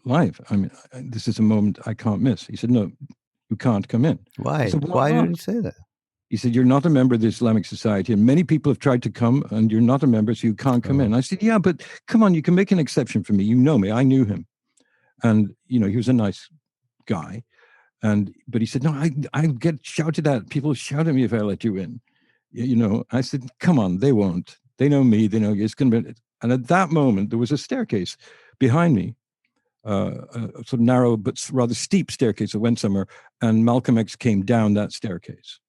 life. I mean, this is a moment I can't miss. He said, no, you can't come in. Why? Said, why did he say that? He said, you're not a member of the Islamic Society, and many people have tried to come, and you're not a member, so you can't come in. I said, yeah, but come on, you can make an exception for me. You know me. I knew him. And, he was a nice guy. But he said, no, I get shouted at. People shout at me if I let you in. I said, come on, they won't. They know me. They know it's going to be. And at that moment, there was a staircase behind me, a sort of narrow but rather steep staircase that went somewhere. And Malcolm X came down that staircase.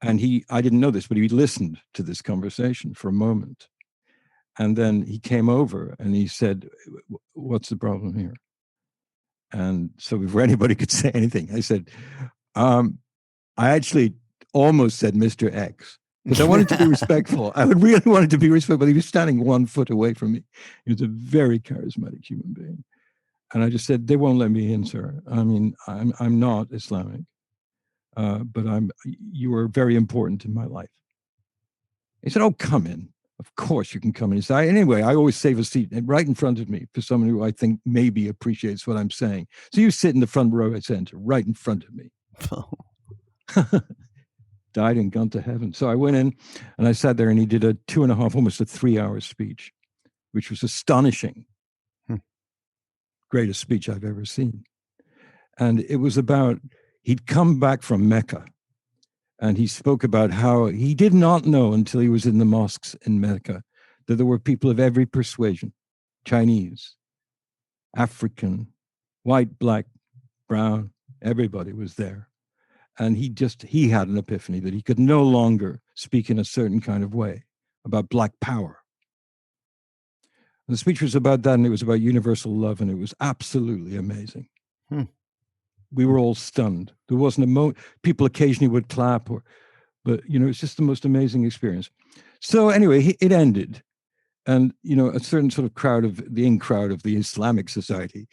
And I didn't know this, but he listened to this conversation for a moment. And then he came over and he said, what's the problem here? And so before anybody could say anything, I said, I actually almost said Mr. X, because I wanted to be respectful. I would really wanted to be respectful. He was standing 1 foot away from me. He was a very charismatic human being. And I just said, they won't let me in, sir. I mean, I'm not Islamic, but you are very important in my life. He said, oh, come in. Of course you can come in. He said, anyway, I always save a seat right in front of me for someone who I think maybe appreciates what I'm saying. So you sit in the front row at center, right in front of me. Died and gone to heaven. So I went in and I sat there and he did a 2.5, almost a 3-hour speech, which was astonishing. Greatest speech I've ever seen. And it was about, he'd come back from Mecca. And he spoke about how he did not know until he was in the mosques in Mecca that there were people of every persuasion, Chinese, African, white, black, brown, everybody was there. And he had an epiphany that he could no longer speak in a certain kind of way about black power. And the speech was about that, and it was about universal love, and it was absolutely amazing. We were all stunned. There wasn't a moment. People occasionally would clap, but it's just the most amazing experience. So anyway, it ended, and a certain sort of crowd of the in-crowd of the Islamic Society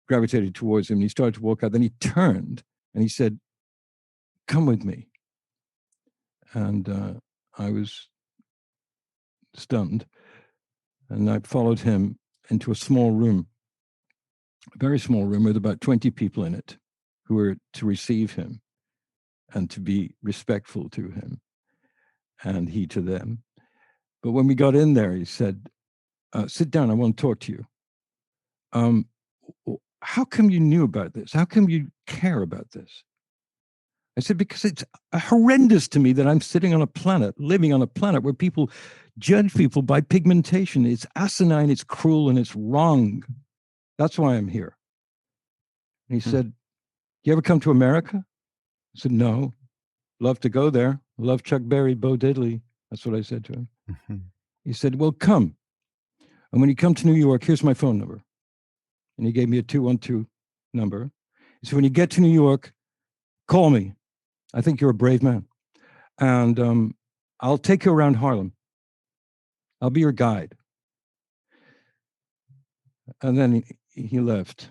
gravitated towards him. And he started to walk out. Then he turned and he said, "Come with me." And I was stunned, and I followed him into a small room, a very small room with about 20 people in it who were to receive him and to be respectful to him and he to them. But when we got in there, he said, "Sit down, I want to talk to you. How come you knew about this? How come you care about this?" I said, "Because it's horrendous to me that I'm sitting on a planet, living on a planet where people judge people by pigmentation. It's asinine, it's cruel, and it's wrong. That's why I'm here." And he said, "You ever come to America?" I said, "No. Love to go there. Love Chuck Berry, Bo Diddley." That's what I said to him. He said, "Well, come. And when you come to New York, here's my phone number." And he gave me a 212 number. He said, "When you get to New York, call me. I think you're a brave man. And I'll take you around Harlem. I'll be your guide." And then he left.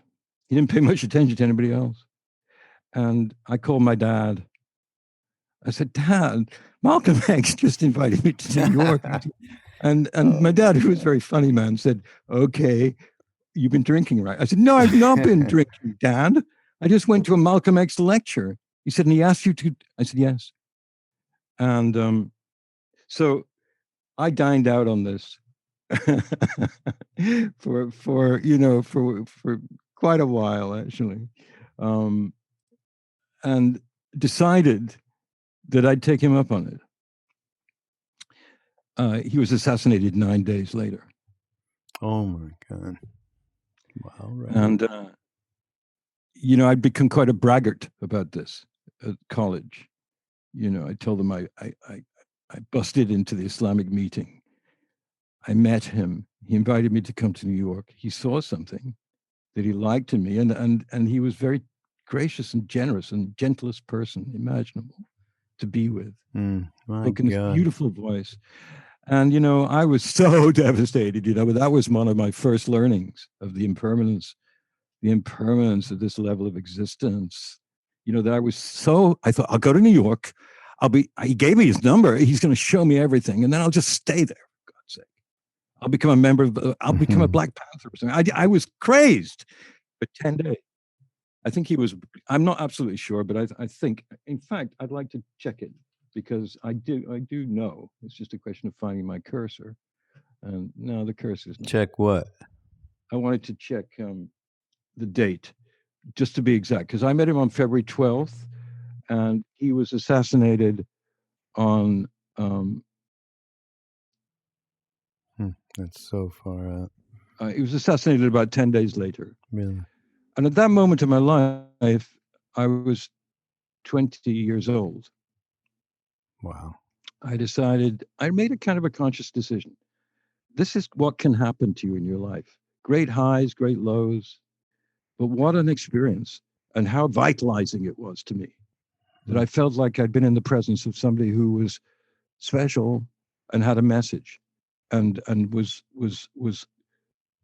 He didn't pay much attention to anybody else. And I called my dad. I said, "Dad, Malcolm X just invited me to New York." And my dad, who was a very funny man, said, "Okay, you've been drinking, right?" I said, "No, I've not been drinking, Dad. I just went to a Malcolm X lecture." He said, "And he asked you to?" I said, "Yes." And so I dined out on this for quite a while, actually, and decided that I'd take him up on it. He was assassinated 9 days later. Oh my God! Wow! Right. And I'd become quite a braggart about this at college. I told them I busted into the Islamic meeting. I met him. He invited me to come to New York. He saw something that he liked in me, and he was very gracious and generous and gentlest person imaginable to be with. Spoke in his beautiful voice. And, I was so devastated, but that was one of my first learnings of the impermanence of this level of existence. That I thought, I'll go to New York. He gave me his number. He's going to show me everything. And then I'll just stay there, for God's sake. I'll become a member I'll become a Black Panther or something. I was crazed for 10 days. I think he was, I'm not absolutely sure, but I think, in fact, I'd like to check it because I do know. It's just a question of finding my cursor. And no, the cursor's not. Check what? I wanted to check the date, just to be exact, because I met him on February 12th, and he was assassinated on. That's so far out. He was assassinated about 10 days later. Really? And at that moment in my life, I was 20 years old. Wow. I made a kind of a conscious decision. This is what can happen to you in your life. Great highs, great lows. But what an experience, and how vitalizing it was to me. That I felt like I'd been in the presence of somebody who was special and had a message, and was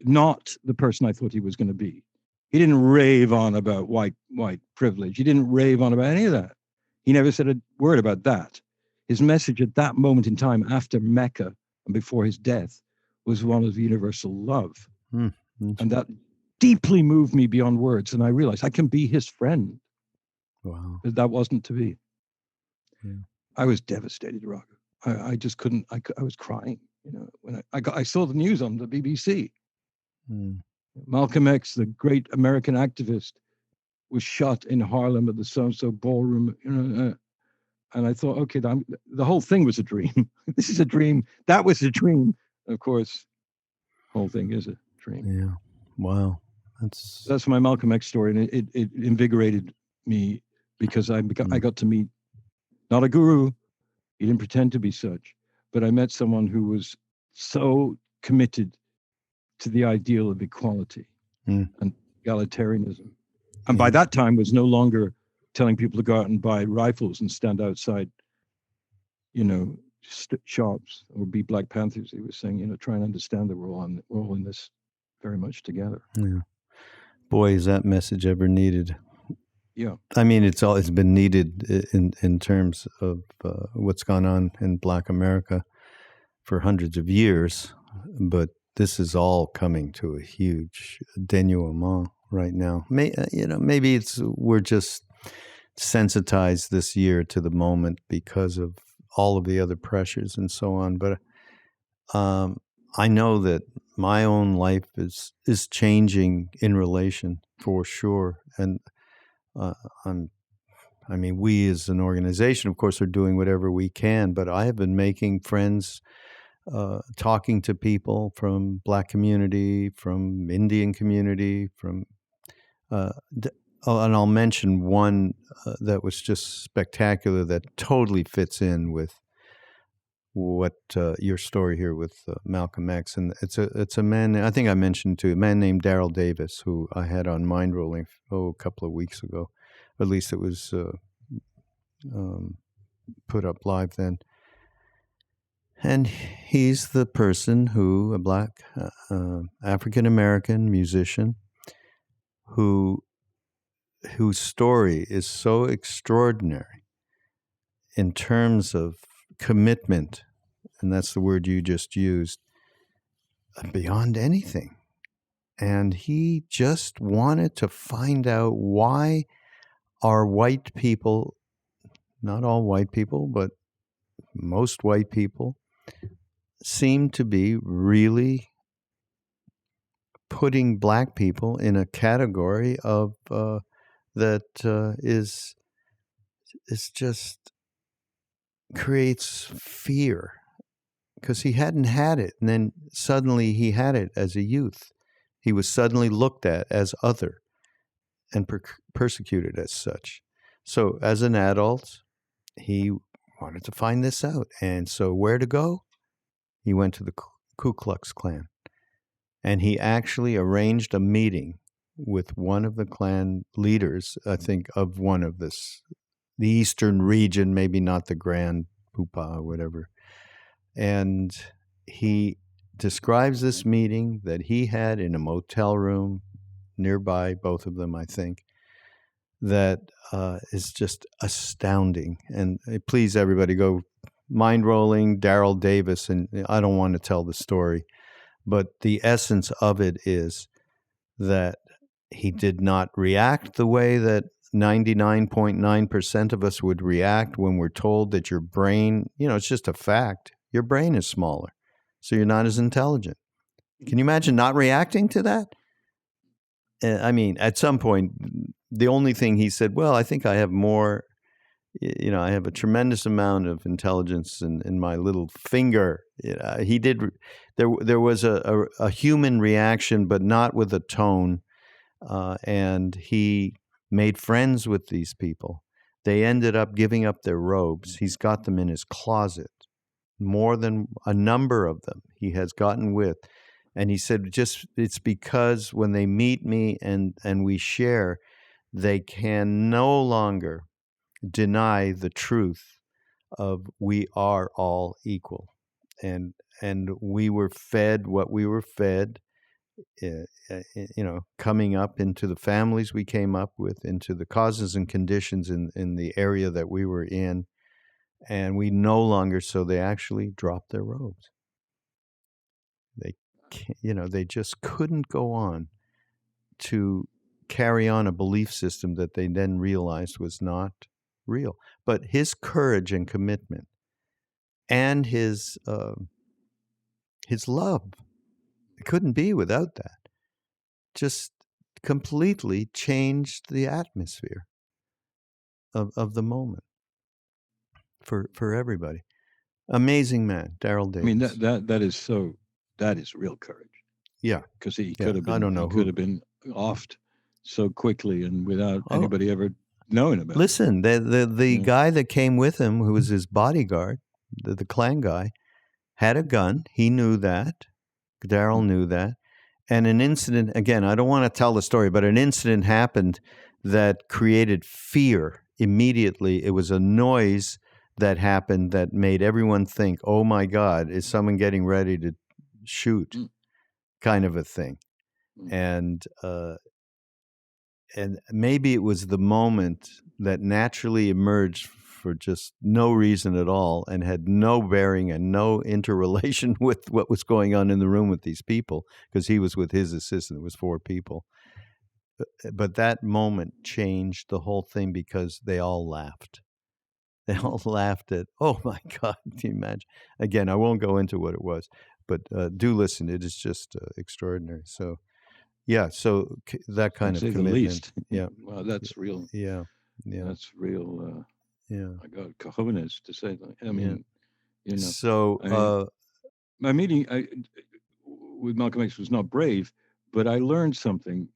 not the person I thought he was going to be. He didn't rave on about white privilege. He didn't rave on about any of that. He never said a word about that. His message at that moment in time, after Mecca and before his death, was one of universal love. And that deeply moved me beyond words. And I realized I can be his friend. Wow. But that wasn't to be. Yeah. I was devastated, Raghu. I just couldn't. I was crying. When I saw the news on the BBC. Malcolm X, the great American activist, was shot in Harlem at the so-and-so ballroom. And I thought, okay, the whole thing was a dream. This is a dream. That was a dream. Of course, the whole thing is a dream. Yeah. Wow. That's my Malcolm X story, and it invigorated me because I got to meet not a guru. He didn't pretend to be such, but I met someone who was so committed to the ideal of equality and egalitarianism. And by that time was no longer telling people to go out and buy rifles and stand outside, shops or be Black Panthers. He was saying, try and understand that we're all in this very much together. Yeah. Boy, is that message ever needed. Yeah. I mean, it's been needed in terms of what's gone on in Black America for hundreds of years, but this is all coming to a huge denouement right now. Maybe we're just sensitized this year to the moment because of all of the other pressures and so on. But I know that my own life is changing in relation for sure, and we as an organization, of course, are doing whatever we can. But I have been making friends, talking to people from Black community, from Indian community, from and I'll mention one that was just spectacular that totally fits in with what your story here with Malcolm X, and it's a man. I think I mentioned to a man named Daryl Davis, who I had on Mindrolling a couple of weeks ago. At least it was put up live then. And he's the person who, a Black African American musician, whose story is so extraordinary in terms of commitment, and that's the word you just used, beyond anything. And he just wanted to find out why are white people, not all white people, but most white people, seem to be really putting Black people in a category of that is just creates fear, because he hadn't had it, and then suddenly he had it as a youth. He was suddenly looked at as other and persecuted as such. So as an adult, he wanted to find this out. And so where to go? He went to the Ku Klux Klan. And he actually arranged a meeting with one of the Klan leaders, I think, of one of the eastern region, maybe not the Grand Poopah or whatever. And he describes this meeting that he had in a motel room nearby, both of them, I think, that is just astounding. And please, everybody, go Mindrolling, Daryl Davis, and I don't want to tell the story, but the essence of it is that he did not react the way that 99.9% of us would react when we're told that your brain, it's just a fact. Your brain is smaller, so you're not as intelligent. Can you imagine not reacting to that? I mean, at some point, the only thing he said, well, I think I have more, I have a tremendous amount of intelligence in my little finger. He did, there was a human reaction, but not with a tone. And he made friends with these people. They ended up giving up their robes. He's got them in his closet, more than a number of them he has gotten with. And he said, it's because when they meet me and we share, they can no longer deny the truth of we are all equal. And we were fed what we were fed, coming up into the families we came up with, into the causes and conditions in the area that we were in. And we no longer, so they actually dropped their robes. They just couldn't go on to carry on a belief system that they then realized was not real. But his courage and commitment and his love, it couldn't be without that, just completely changed the atmosphere of the moment for everybody. Amazing man, Daryl Davis. I mean, that is real courage. Yeah, because he could have been. I don't know could have been offed so quickly and without anybody ever knowing about listen, the Yeah. guy that came with him, who was his bodyguard, the clan guy, had a gun. He knew that. Daryl knew that. And an incident, again, I don't want to tell the story, but an incident happened that created fear immediately. It was a noise that happened that made everyone think, oh my God, is someone getting ready to shoot? Kind of a thing. And maybe it was the moment that naturally emerged for just no reason at all and had no bearing and no interrelation with what was going on in the room with these people, because he was with his assistant. It was 4 people. But that moment changed the whole thing because they all laughed. They all laughed at, oh my God, can you imagine? Again, I won't go into what it was, but do listen. It is just extraordinary. So, yeah, so that kind of commitment. The least. Yeah. Well, that's real. Yeah. That's real. Yeah. I got cojones to say that. I mean, you know. So, my meeting with Malcolm X was not brave, but I learned something,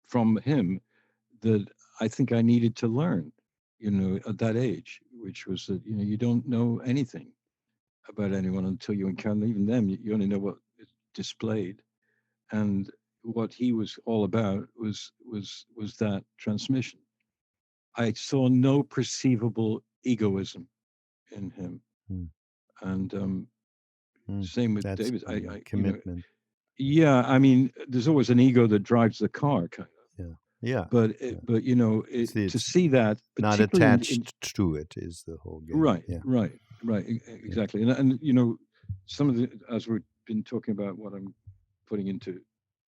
from him that I think I needed to learn, at that age, which was that, you don't know anything about anyone until you encounter even them. You only know what is displayed. And what he was all about was that transmission. I saw no perceivable egoism in him. And same with that's David. I commitment. I mean, there's always an ego that drives the car, kind of. Yeah. But to see that, not attached to it is the whole game. Right. Exactly. And some of the, as we've been talking about what I'm putting into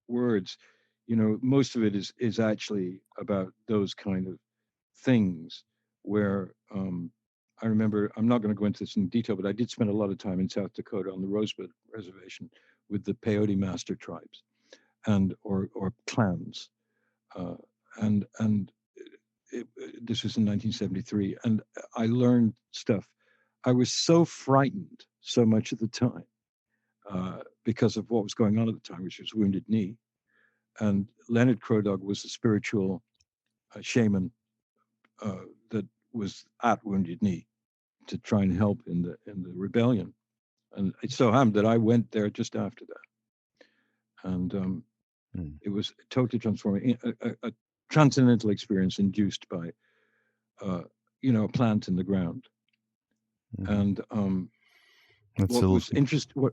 words, most of it is actually about those kind of things where I remember, I'm not going to go into this in detail, but I did spend a lot of time in South Dakota on the Rosebud Reservation with the Peyote Master tribes or clans. This was in 1973, and I learned stuff. I was so frightened so much at the time because of what was going on at the time, which was Wounded Knee. And Leonard Crow Dog was a spiritual shaman that was at Wounded Knee to try and help in the rebellion. And it so happened that I went there just after that, and it was totally transforming, a transcendental experience induced by a plant in the ground. And what was interesting,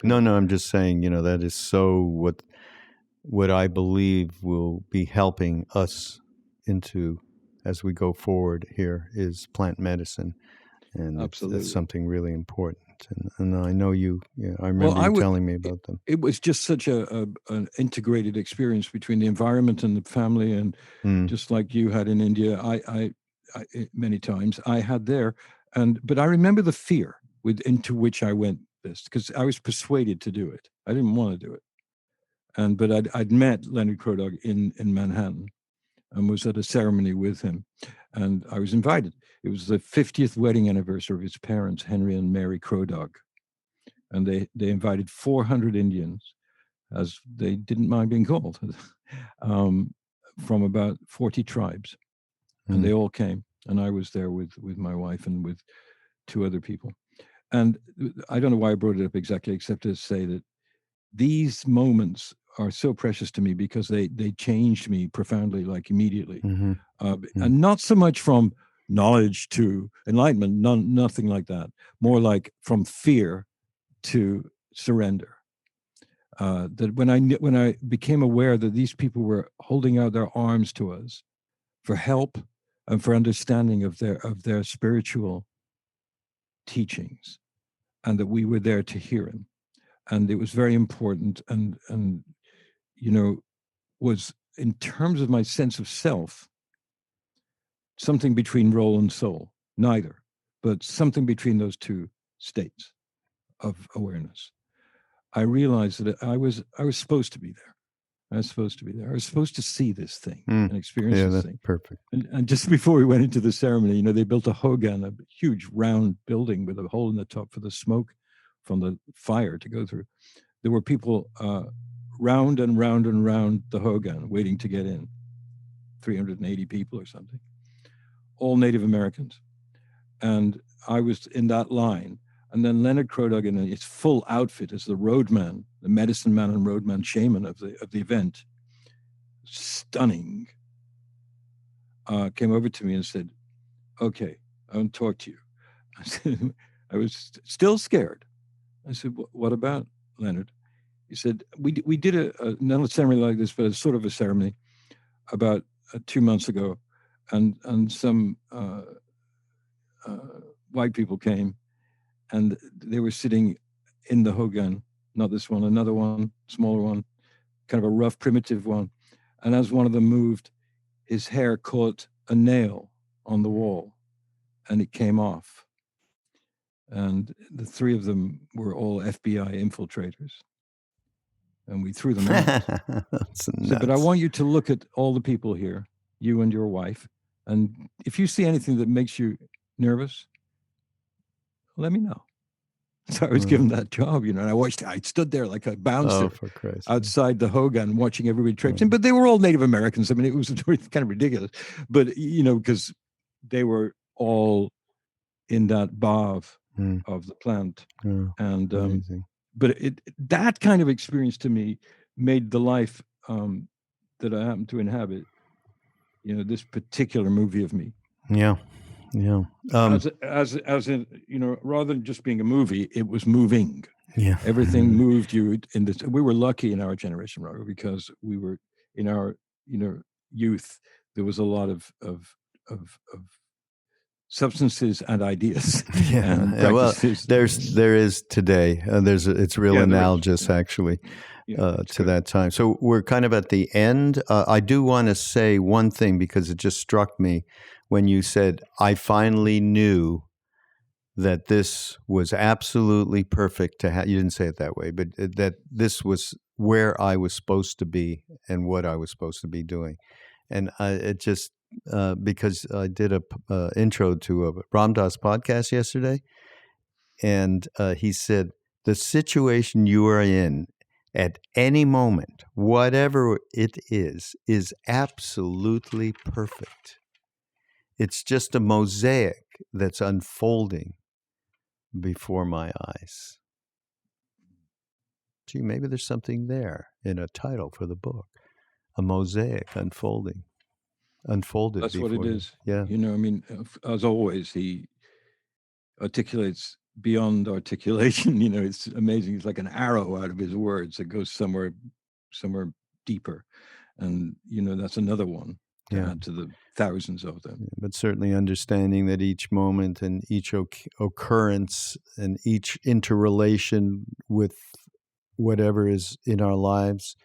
No, I'm just saying, that is so what I believe will be helping us into as we go forward here is plant medicine, and it's something really important. And I know I remember you telling me about them. It was just such an integrated experience between the environment and the family, and just like you had in India, I many times I had there, but I remember the fear into which I went this, because I was persuaded to do it. I didn't want to do it, but I'd met Leonard Crow Dog in Manhattan, and was at a ceremony with him, and I was invited. It was the 50th wedding anniversary of his parents, Henry and Mary Crow Dog, and they invited 400 Indians, as they didn't mind being called, from about 40 tribes, and they all came, and I was there with my wife and with 2 other people. And I don't know why I brought it up exactly, except to say that these moments are so precious to me because they changed me profoundly, like immediately. And not so much from knowledge to enlightenment, nothing like that. More like from fear to surrender. That when I became aware that these people were holding out their arms to us for help and for understanding of their spiritual teachings, and that we were there to hear him. And it was very important, and was, in terms of my sense of self, something between role and soul, neither, but something between those 2 states of awareness. I realized that I was supposed to be there. I was supposed to be there. I was supposed to see this thing and experience this thing. Perfect. And just before we went into the ceremony, they built a hogan, a huge round building with a hole in the top for the smoke from the fire to go through. There were people round and round and round the Hogan, waiting to get in. 380 people or something, all Native Americans. And I was in that line. And then Leonard Crodog in his full outfit as the roadman, the medicine man and roadman shaman of the event, stunning, came over to me and said, okay, I want to talk to you. I said, I was still scared. I said, what about, Leonard? He said, we did not a ceremony like this, but a sort of a ceremony about 2 months ago. And some white people came, and they were sitting in the Hogan, not this one, another one, smaller one, kind of a rough, primitive one. And as one of them moved, his hair caught a nail on the wall, and it came off. And the three of them were all FBI infiltrators. And we threw them out. That's nuts. So, but I want you to look at all the people here, you and your wife, and if you see anything that makes you nervous, let me know. So I was given that job, and I stood there like a bouncer outside the Hogan watching everybody traipse in, but they were all Native Americans. I mean, it was kind of ridiculous, but, because they were all in that bhav of the plant. And, but that kind of experience to me made the life that I happen to inhabit, this particular movie of me. Yeah. Yeah. As in, rather than just being a movie, it was moving. Yeah. Everything moved you in this. We were lucky in our generation, Raghu, because we were in our, youth. There was a lot of substances and ideas. Yeah. And well, there is today. It's real analogous actually to that time. So we're kind of at the end. I do want to say one thing because it just struck me when you said, I finally knew that this was absolutely perfect to have. You didn't say it that way, but that this was where I was supposed to be and what I was supposed to be doing. And it just, because I did a intro to a Ram Dass podcast yesterday, and he said, the situation you are in at any moment, whatever it is absolutely perfect. It's just a mosaic that's unfolding before my eyes. Gee, maybe there's something there in a title for the book. A mosaic unfolding. Unfolded. That's what it is. Yeah. As always, he articulates beyond articulation. It's amazing. It's like an arrow out of his words that goes somewhere deeper. And, that's another one to add to the thousands of them. But certainly understanding that each moment and each occurrence and each interrelation with whatever is in our lives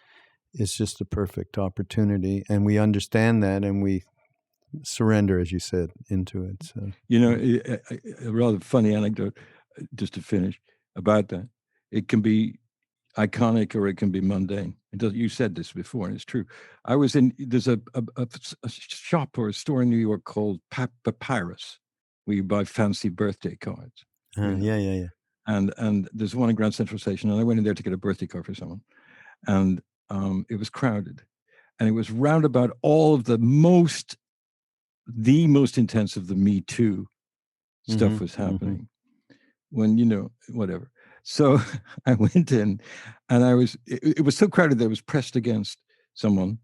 is just a perfect opportunity. And we understand that and we surrender, as you said, into it. So. A rather funny anecdote, just to finish, about that. It can be iconic or it can be mundane. You said this before, and it's true. There's a shop or a store in New York called Papyrus, where you buy fancy birthday cards. Yeah. And there's one in Grand Central Station, and I went in there to get a birthday card for someone, and it was crowded, and it was round about all of the most intense of the Me Too stuff was happening. When whatever. So I went in, and it was so crowded that I was pressed against someone,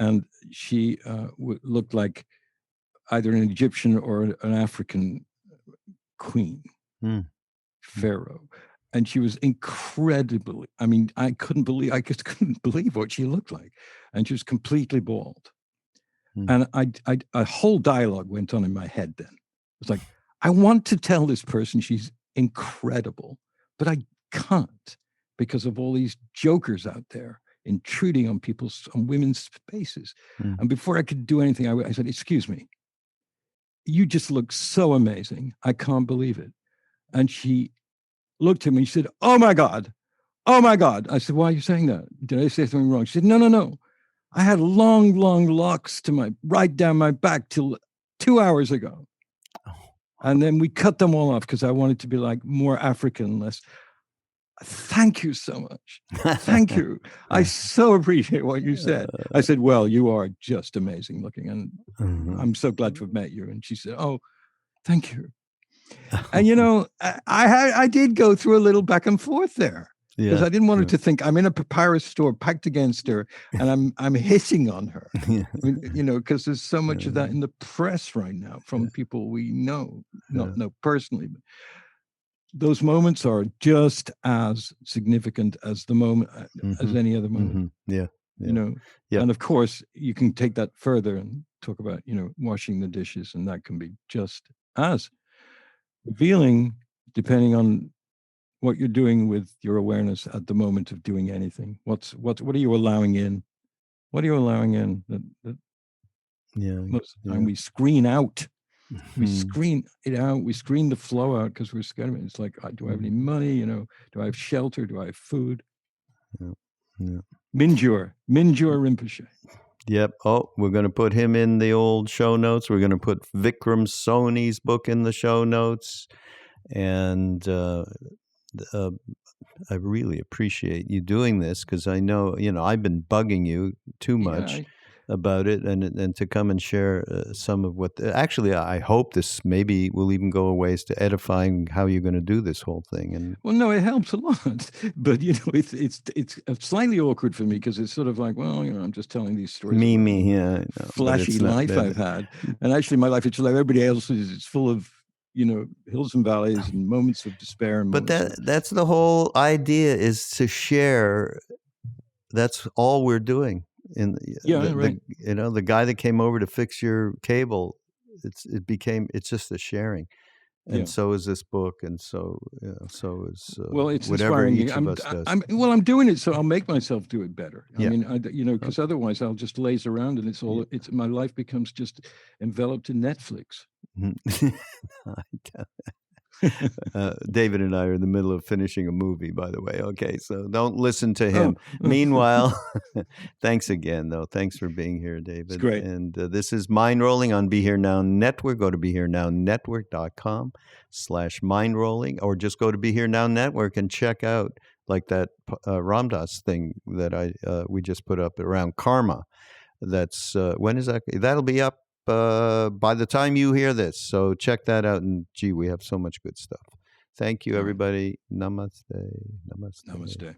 and she looked like either an Egyptian or an African queen, pharaoh. And she was incredibly, I just couldn't believe what she looked like. And she was completely bald. And a whole dialogue went on in my head then. It was like, I want to tell this person she's incredible, but I can't because of all these jokers out there intruding on women's spaces. And before I could do anything, I said, excuse me, you just look so amazing. I can't believe it. And she looked at me and she said, oh my God. I said, why are you saying that? Did I say something wrong? She said, no. I had long locks right down my back till 2 hours ago. And then we cut them all off because I wanted to be like more African, less. Thank you so much. Thank you. I so appreciate what you said. I said, well, you are just amazing looking, and I'm so glad to have met you. And she said, oh, thank you. And, you know, I did go through a little back and forth there. Because I didn't want her to think I'm in a papyrus store packed against her and I'm hitting on her. I mean, you know, because there's so much of that in the press right now from people we know, not know personally. But those moments are just as significant as the moment, as any other moment. You know, and of course, you can take that further and talk about, you know, washing the dishes, and that can be just as revealing, depending on what you're doing with your awareness at the moment of doing anything. What are you allowing in? What are you allowing in? Most of the time we screen out. We screen it out. We screen the flow out because we're scared of it. It's like, do I have any money? You know, do I have shelter? Do I have food? Minjur Rinpoche. Yep. Oh, we're going to put him in the old show notes. We're going to put Vikram Sony's book in the show notes. And I really appreciate you doing this, because I know, you know, I've been bugging you too much about it, and to come and share some of what. Actually, I hope this maybe will even go a ways to edifying how you're going to do this whole thing. And well, no, it helps a lot, but you know, it's slightly awkward for me because it's sort of like, well, you know, I'm just telling these stories. Flashy life I've had, and actually, my life, it's like everybody else's. It's full of, you know, hills and valleys and moments of despair. And but that's the whole idea, is to share. That's all we're doing. You know, the guy that came over to fix your cable, it's just a sharing. And so is this book, and so is it's whatever inspiring. each of us does. I'm doing it, so I'll make myself do it better. I mean, you know, because otherwise I'll just laze around, and my life becomes just enveloped in Netflix. David and I are in the middle of finishing a movie, by the way. Okay, so don't listen to him. Meanwhile, thanks again, though. Thanks for being here, David. It's great. And this is Mindrolling on Be Here Now Network. Go to BeHereNowNetwork.com/Mindrolling, or just go to Be Here Now Network and check out like that Ram Dass thing that we just put up around karma. That's when is that? That'll be up by the time you hear this. So check that out. And gee, we have so much good stuff. Thank you, everybody. Namaste. Namaste. Namaste.